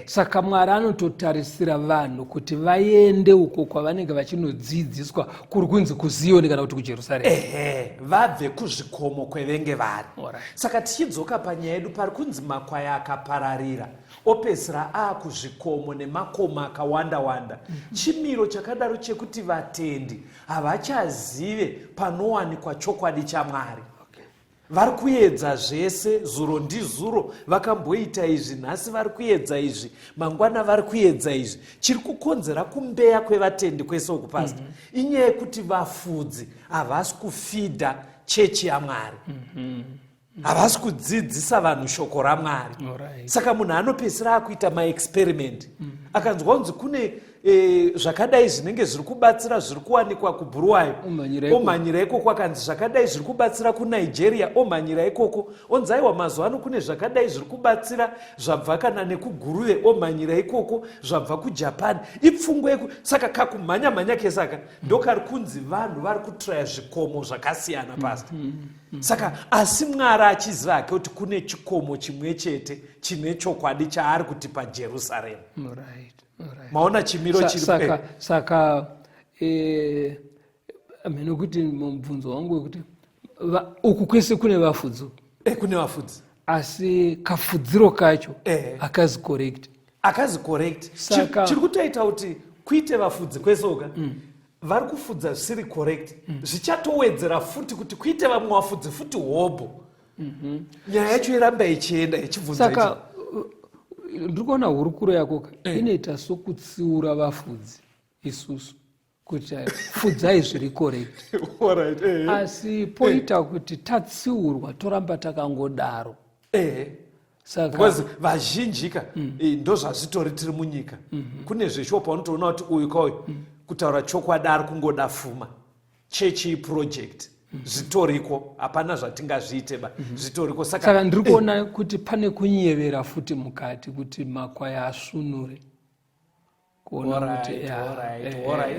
Saka Mwari anototarisira vanhu kuti vaende uko kwavanenge vachinodzidziswa, kuri kunzi kuZioni kana kuti kuJerusarema, vabve kuzvikomo kwevenge vari. Saka tichidzoka panyaya yedu pari kunzi makwai akapararira opedzisira akuzvikomo nemakomo akawanda-wanda. Chimiro chakadaro chekuti vatendi havachazive panowanikwa chokwadi chaMwari. Vari kuedza zvese, zuro ndizuro vakamboita izvi, nhasi vari kuedza izvi, mangwana vari kuedza izvi. Chiri kukonzera kumbeya kwevatendi kwese uku pastor inyaya yekuti vafudzi havasi kufidha chechi yaMwari, havasi kudzidzisa vanhu shoko raMwari. Saka munhu anopedzisira akuita maexperiment, akanzwa kunzi kune zvakadai zvinenge zviri kubatsira zviri kuwanikwa kuBuluwayo, omhanyira ikoko. Akanzi zvakadai zviri kubatsira kuNigeria, omhanyira ikoko. Onzi aiwa mazuva ano kune zvakadai zviri kubatsira zvabva kana nekuGuruve, omhanyira ikoko, zvabva kuJapan. Ipfungwa saka kakumhanya-mhanya kesaka ndokari kunzi vanhu vari kutraya zvikomo zvakasiyana pastor. Saka asi Mwari achiziva hake kuti kune chikomo chimwe chete chine chokwadi chaari kuti paJerusarema. Maona chimiro chiri saka kuti mubvunzo wangu wekuti uku kwese kune vafudzi, kune vafudzi, asi kafudziro kacho akazi correct. Saka chiri kutoita kuti kuite vafudzi kwese uka vari kufudza zvisiri correct, zvichatowedzera futi kuti kuite vamwe vafudzi futi hobho. Nyaya yacho iramba ichienda ichibvunza saka ndikuona hurukuro yako inoita sokutsiura vafudzi isusu kuti fudzai zviri correct. Asi poita kuti tatsiurwa toramba takangodaro. Because vazhinjika ndo zvazvitori tiri munyika. Kune zveshopa unotoona kuti uyu kauyu kutaura chokwadi ari kungoda pfuma, chechi project zvitoriko, hapana zvatingazviite zvitoriko. Saka ndiri kuona kuti pane kunyevera futi mukati kuti makwai asvinure.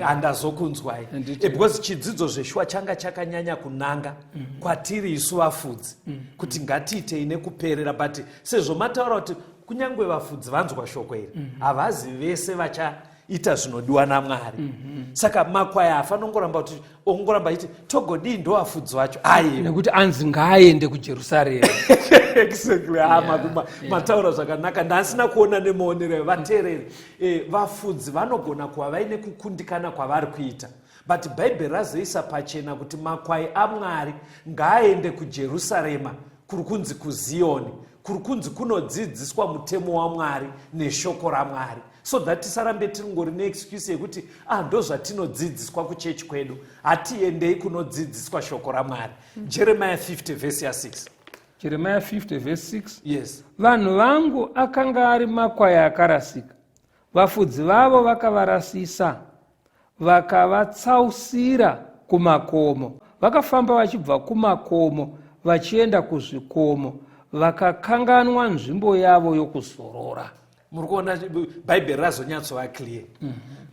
Handazokunzwai because chidzidzo zveshua changa chakanyanya kunanga kwatiri isu vafudzi kuti ngatiitei nekuperera, but sezvo mataura kuti kunyange vafudzi vanzwa shoko iri havazi vese vachaita zvinodiwa naMwari. Saka makwai afanongoramba kuti ongoramba iti togodii ndo vafudzi vacho nekuti anzi ngaaende kuJerusarema. Exactly. Mataura zvakanaka. Ndasina kuona nemuonero vateereri. Vafudzi vanogona kuva vaine kukundikana kwavari kuita, but Bhaibheri razoisa pachena kuti makwai aMwari ngaaende kuJerusarema, kuri kunzi kuZioni, kuri kunzi kunodzidziswa mutemo waMwari neshoko raMwari, so that tisarambe tingori neexcuse yekuti ndo zvatinodzidziswa kuchechi kwedu, hatiendei kunodzidziswa shoko raMwari. Jeremiah 50 verse 6. Jeremiah 50 verse 6. Yes. Vanhu vangu akanga ari makwai akarasika, vafudzi vavo vakavarasisa, vakavatsausira kumakomo, vakafamba vachibva kumakomo vachienda kuzvikomo, vakakanganwa nzvimbo yavo yokuzorora. Muri kuona Bhaibheri razonyatsova clear.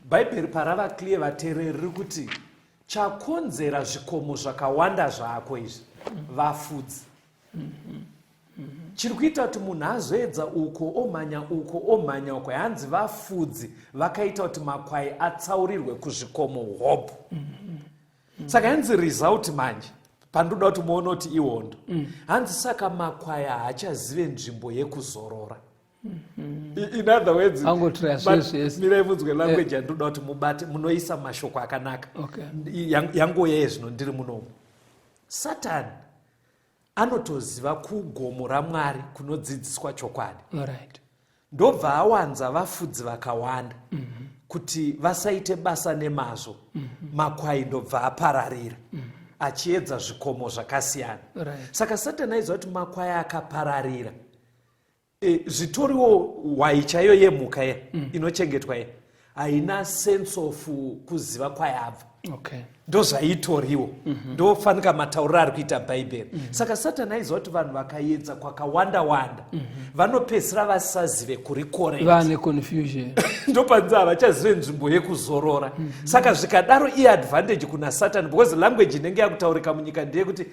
Bhaibheri parava clear vateereri kuti chakonzera zvikomo zvakawanda zvako izvi vafudzi. Chiri kuita kuti munhu azoedza uko omhanya uko hanzi vafudzi vakaita kuti makwai atsaurirwe kuzvikomo hope. Saka hanzi result manje pandoda kuti muone kuti ihondo. Hanzi saka makwai haachazive nzvimbo yekuzorora. In other words, mirai munzwe language yandoda kuti mubate, munoisa mashoko akanaka. Yangoyeye zvino ndiri munomu. Satani anotoziva kugomo raMwari kunodzidziswa chokwadi. Ndobva awanza vafudzi vakawanda kuti vasaite basa nemazvo. Makwai ndobva apararira achiedza zvikomo zvakasiyana. Saka Satani aiziva kuti makwai akapararira, zvitoriwo hwai chaiyo yemhuka ye inochengetwa ye haina sense of kuziva kwayabva. Ndozvaitoriwo ndofanika matauriro ari kuita bhaibheri. Saka Satani aiziva kuti vanhu vakaedza kwakawanda vanopedzisira vasazive kuri correct, vane confusion. Ndopanzi havachazive nzvimbo yekuzorora. Saka zvikadaro iadvantage kuna Satani, because language inenge yakutaurika munyika ndeyekuti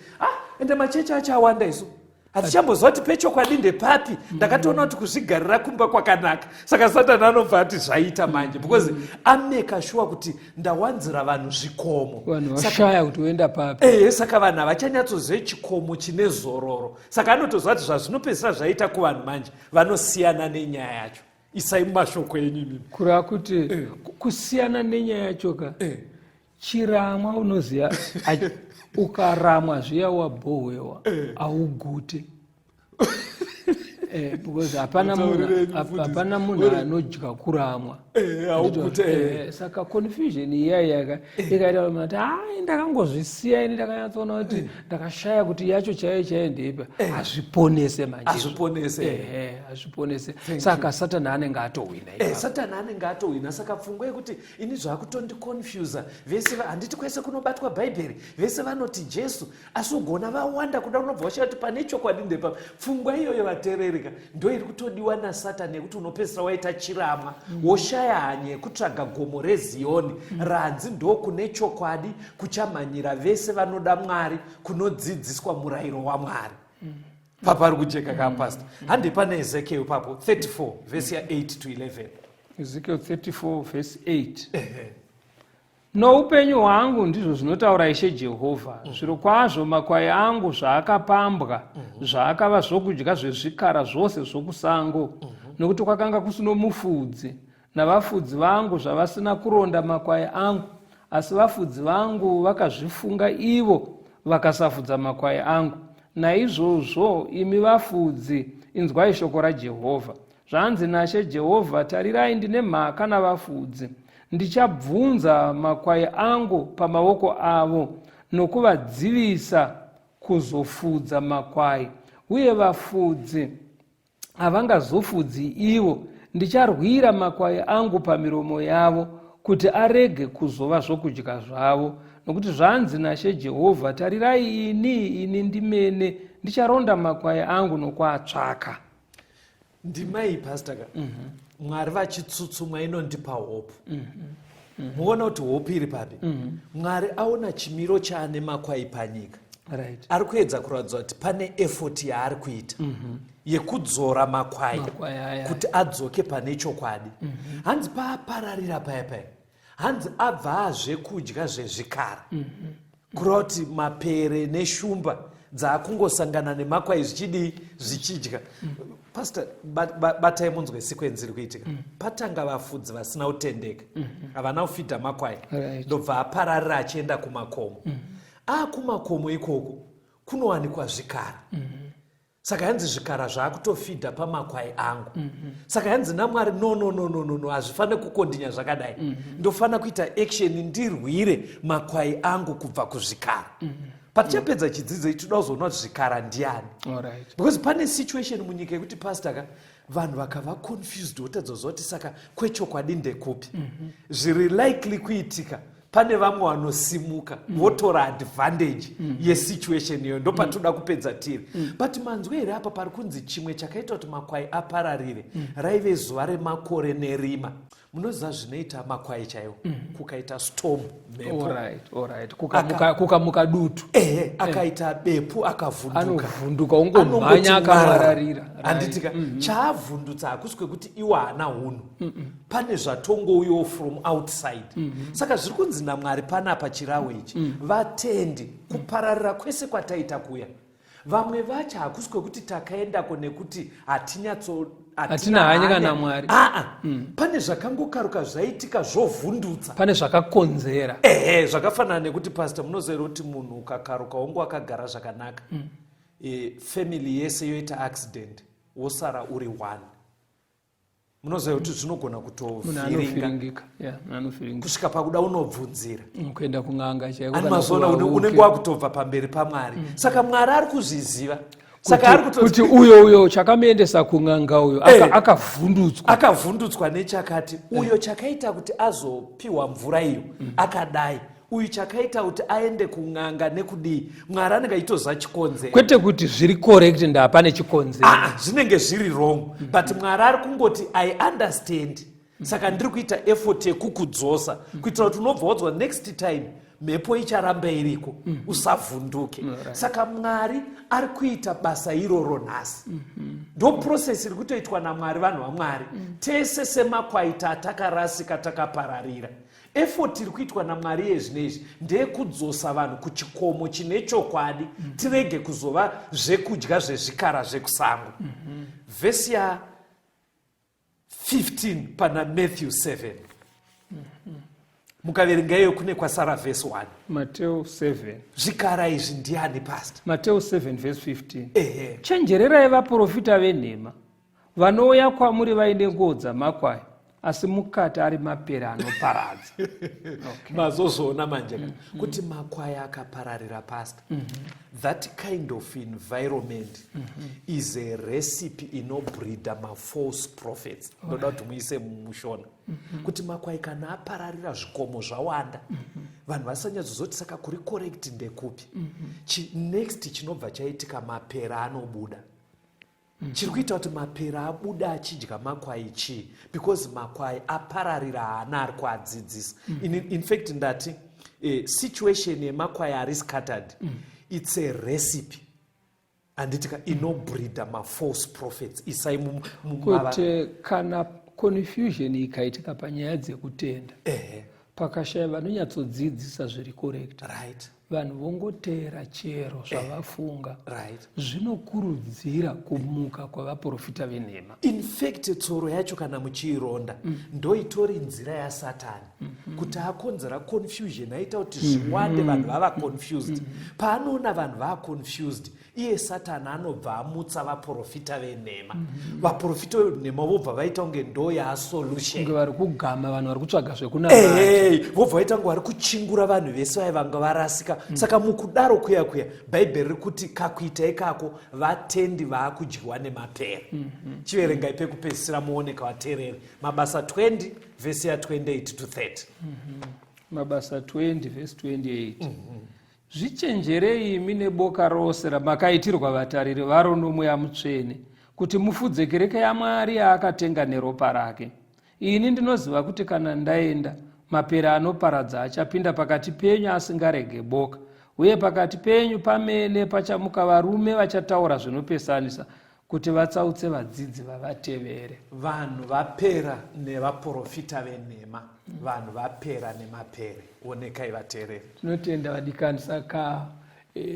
ende machechi achawanda isu hatichambozva kuti pechokwadi ndepapi, ndakatoona kuti kuzvigarira kumba kwakanaka. Saka Satani anobva ati zvaita manje, because ameka sure kuti ndawanzira vanhu zvikomo, vanhu vashaya kuti uenda papi. Saka vanhu havachanyatsozive chikomo chine zororo. Saka anotozva kuti zvazvinopedzisira zvaita kuvanhu manje vanosiyana nenyaya yacho. Isai mumashoko enyu mimi kureva kuti kusiyana nenyaya yachoka. Chiramwa unoziva ukaramwa zviya wabhohwewa augute. Because hapana munhu anodya kuramwa. Saka confusion iyaya ikaita kuti ndakangozvisiya ini, ndakanyatsoona kuti ndakashaya kuti yacho chaiyo ndeipa. Hazviponese manje. Hazviponese. Saka Satani anenge atowina. Satani anenge atowina. Saka pfungwa yekuti ini zvakutondiconfusa, vese handiti kwese kunobatwa bhaibheri, vese vanoti Jesu, asi ugona vawanda kuda unobva washaya kuti pane chokwadi ndepa. Pfungwa iyoyo vateereri ndo iri kutodiwa naSatani, yekuti unopedzisira waita chiramwa woshaya hanya yekutsvaga gomo reZioni ranzi ndo kune chokwadi kuchamhanyira vese vanoda Mwari, kunodzidziswa murayiro waMwari. Papa ri kujeka kapasta. Handi pane Ezekiel papo 34 verse ya 8 to 11. Ezekiel 34 verse 8. Noupenyu hwangu ndizvo zvinotaura Ishe Jehovha, zvirokwazvo makwai angu zvaakapambwa, zvaakava zvokudya zvezvikara zvose zvokusango, nokuti kwakanga kusino mufudzi, navafudzi vangu zvavasina kuronda makwai angu, asi vafudzi vangu vakazvifunga ivo vakasafudza makwai angu. Naizvozvo imi vafudzi, inzwai shoko raJehovha. Zvanzi naShe Jehovha, tarirai ndine mhaka navafudzi. Ndichabvunza makwai angu pamaoko avo, nokuvadzivisa kuzofudza makwai. Uye vafudzi havangazofudzi ivo. Ndicharwira makwai angu pamiromo yavo, kuti arege kuzova zvokudya zvavo. Nokuti zvanzi naShe Jehovha, tarirai ini ndimene ndicharonda makwai angu nokuatsvaka. Ndimai pastor Mwari vachitsutsumwa inondipa hope. Muona kuti hope iri papi. Mwari aona chimiro chaane makwai panyika. Ari kuedza kuratidza kuti pane effort yaari kuita yekudzora makwai kuti adzoke pane chokwadi. Hanzi paapararira paya hanzi abva zvekudya zvezvikara, kureva kuti mapere neshumba dzaakungosangana nemakwai zvichidya. Pastor, batai munzwe sekwenzi iri kuitika. Patanga vafudzi vasina kutendeka, havana kufidha makwai, ndobva apararira achienda kumakomo. Kumakomo ikoko kunowanikwa zvikara. Saka hanzi zvikara zvaakutofidha pamakwai angu. Saka hanzi naMwari no, hazvifaniri kukondinya zvakadai. Ndofana kuita action ndirwire makwai angu kubva kuzvikara. Patichapedza chidzidzo ichi toda kuzoona kuti zvikara ndiani. Because pane situation munyika yekuti pastor vanhu vakava confused wotadzoziva kuti saka kwechokwadi ndekupi. Zviri likely kuitika pane vamwe vanosimuka votora advantage yesituation iyo, ndo patoda kupedza tiri. But manzwe here apa pari kunzi chimwe chakaita kuti makwai apararire raive zuva remakore nerima. munoziva zvinoita makwai chaiwo kukaita storm mhepo Alright. Kukamuka dutu. Akaita bepu akavhunduka. Anovhunduka ungomhanya akamararira. Handitika chaavhundutsa hakusi kwekuti iwo haana hunhu. Pane zvatongouyo from outside. Saka zviri kunzi naMwari panapa chirawe ichi. Vatendi kupararira kwese kwataita kuya. Vamwe vacho hakusi kwekuti takaendako nekuti hatina hanya naMwari. Pane zvakangokaruka zvaitika zvovhundutsa. Pane zvakakonzera. Zvakafanana nekuti pastor munoziva kuti munhu ukakaruka wongo akagara zvakanaka. Family yese yoita accident wosara uri one. Munoziva kuti zvinogona kutovhiringika. Kusvika pakuda unobvunzira. Kuenda kun'anga chaiko. Ani mazona unenge wakutobva pamberi paMwari. Saka Mwari ari kuzviziva. Saka kuti uyo chakamuendesa kun'anga uyo akavhundutswa nechakati uyo chakaita kuti azopiwa mvura iyo akadai uyu chakaita kuti aende kun'anga nekudii Mwari anenge aitoziva chikonzero kwete kuti zviri correct ndapane chikonzero zvinenge zviri wrong but Mwari ari kungoti I understand saka ndiri kuita effort yekukudzosa kuitira kuti unobva wadzwa next time mhepo icharamba iriko usavhunduke saka Mwari ari kuita basa iroro nhasi ndo process iri kutoitwa naMwari vanhu vaMwari tese semakwai takarasika takapararira effort iri kuitwa naMwari yezvinezvi ndeyekudzosa vanhu kuchikomo chine chokwadi tirege kuzova zvekudya zvezvikara zvekusango vhesi ya 15 pana Matthew 7 mukaverenga iyo kune kwasara verse 1 Mateo 7 zvikara izvi ndiani pastor Mateo 7 verse 15 chenjererai vaprofita venhema vanouya kwamuri vaine nguo dzamakwai asi mukati ari mapere anoparadza mazozvoona manje kuti makwai akapararira pastor that kind of environment is a recipe inobreeda false prophets ndoda kuti muise mumushona kuti makwai kana apararira zvikomo zvawanda vanhu vasanyadzozoti saka kuri correct ndekupi next chinobva chaitika mapere anobuda chiri kuita kuti mapere abuda achidya makwai chii because makwai apararira haana ari kuadzidzisa in fact ndati situation yemakwai ari scattered it's a recipe anditika inobreeda false prophets isai kuti kana confusion ikaitika panyaya dzekutenda pakashaya vanonyatsodzidzisa zviri correct right vanhu vongoteera chero zvavafunga zvinokurudzira kumuka kwavaprofita venhema in fact tsoro yacho kana muchiironda ndoitori nzira yaSatani kuti akonzera confusion aita kuti zviwande vanhu vava confused paanoona vanhu vava confused iye Satani anobva amutsa vaprofita venhema vaprofita venhema vobva vaita kunge ndo yasolution kunge vari kugama vanhu vari kutsvaga zvekunamata vobva vaita kunge vari kuchingura vanhu vese vaivanga varasika saka mukudaro kuya bhaibheri riri kuti kakuita ikako vatendi vaakudyiwa nemapere chiverengai pekupedzisira muoneka vateereri mabasa 20 vhesi ya 28 to 30 mabasa 20 vhesi 28 zvichenjerei imi neboka rose ramakaitirwa vatariri varo nomweya mutsvene kuti mufudze kereke yaMwari yaakatenga neropa rake ini ndinoziva kuti kana ndaenda mapere anoparadza achapinda pakati penyu asingarege boka uye pakati penyu pamene pachamuka varume vachataura zvinopesanisa kuti vatsautse vadzidzi vavatevere vanhu vapera nevaprofita venhema vanhu vapera nemapere onekai vateereri tinotenda vadikani saka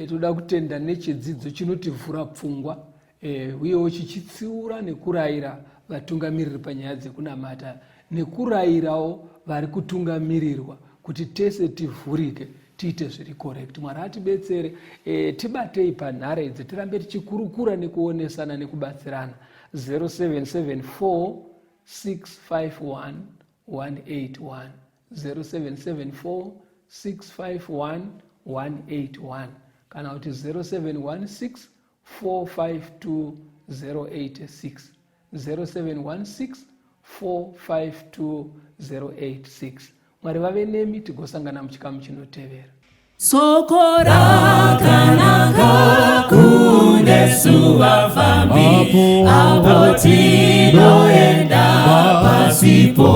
toda kutenda nechidzidzo chinotivhura pfungwa uyewo chichitsiura nekurayira vatungamiriri panyaya dzekunamata nekurayirawo vari kutungamirirwa kuti tese tivhurike tiite zviri correct Mwari atibetsere tibatei panhare idzi tirambe tichikurukura nekuonesana nekubatsirana 0774 651 181 0774 651 181 kana kuti 0716 452 086 0716 452 086 Mwari vave nemi tigosangana muchikamu chinotevera soko rakanaka kune suvafambi apo tinoenda pasipo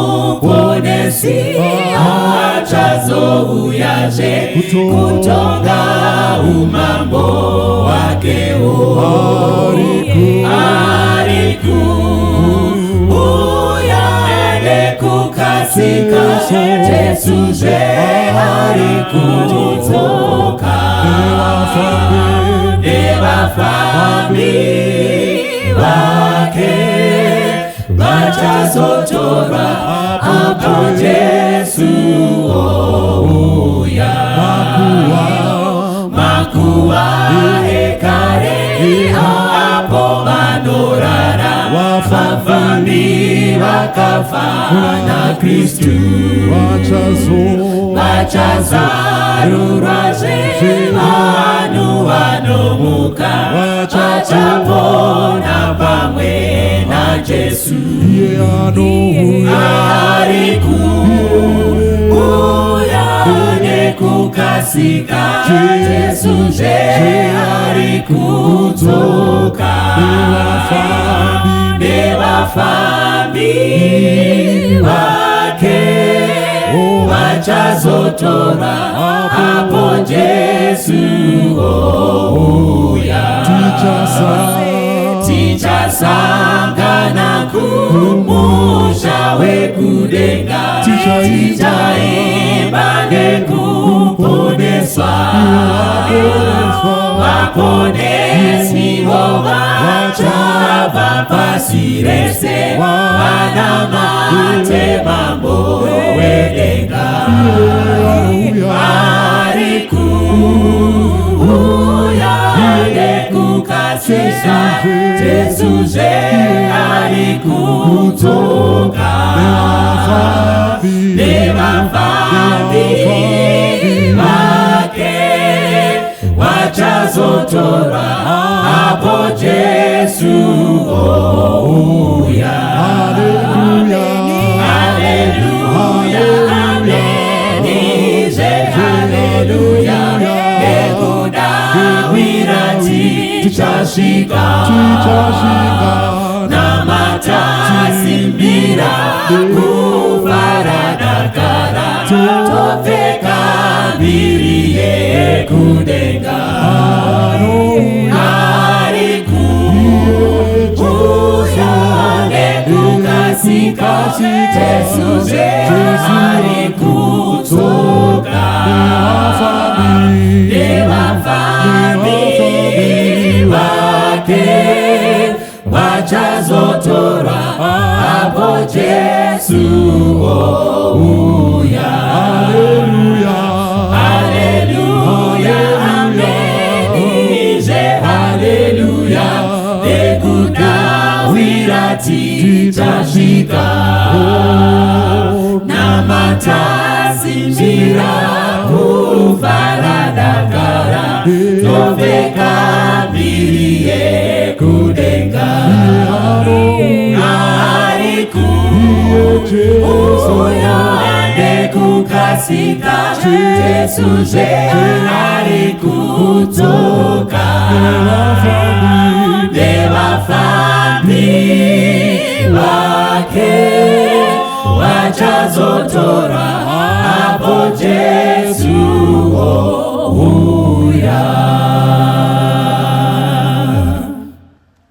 asimuponesi achazo uyaje kutonga umambo wake ariku uyane kukasika jesuje ariku toka devafami wake bachazotora apo Jesu ouya makuwa hekare apo manorara wafafami wakafana Kristu wachazaruraje anu wanomuka wachapona pamwe na Jesu ariku uyane kukasika Jesu je ariku toka devafami wake wachazotora apo Jesu ouya tichasangana kumusha wekudenga tichaimbange kuponeswa waponesi wovachava pasirese wanamate mambo wedenga ariku uyane kukasisa Jesu je ariku toka devafami wake wachazotora apo Jesu ouya haleluya amenize haleluya nekudawirati tichashika na matasimbira kufaradakara topeka biriye kudenga ariku uyane kukasika Jesu je ariku toka devafami wake wachazotora apo Jesu ouya haleluya amenize haleluya nekudawirati tichashika na matasimbira kufaradakara topeka biriye kudenga ariku uyane kukasika Jesu je ariku toka devafami wake wachazotora apo Jesu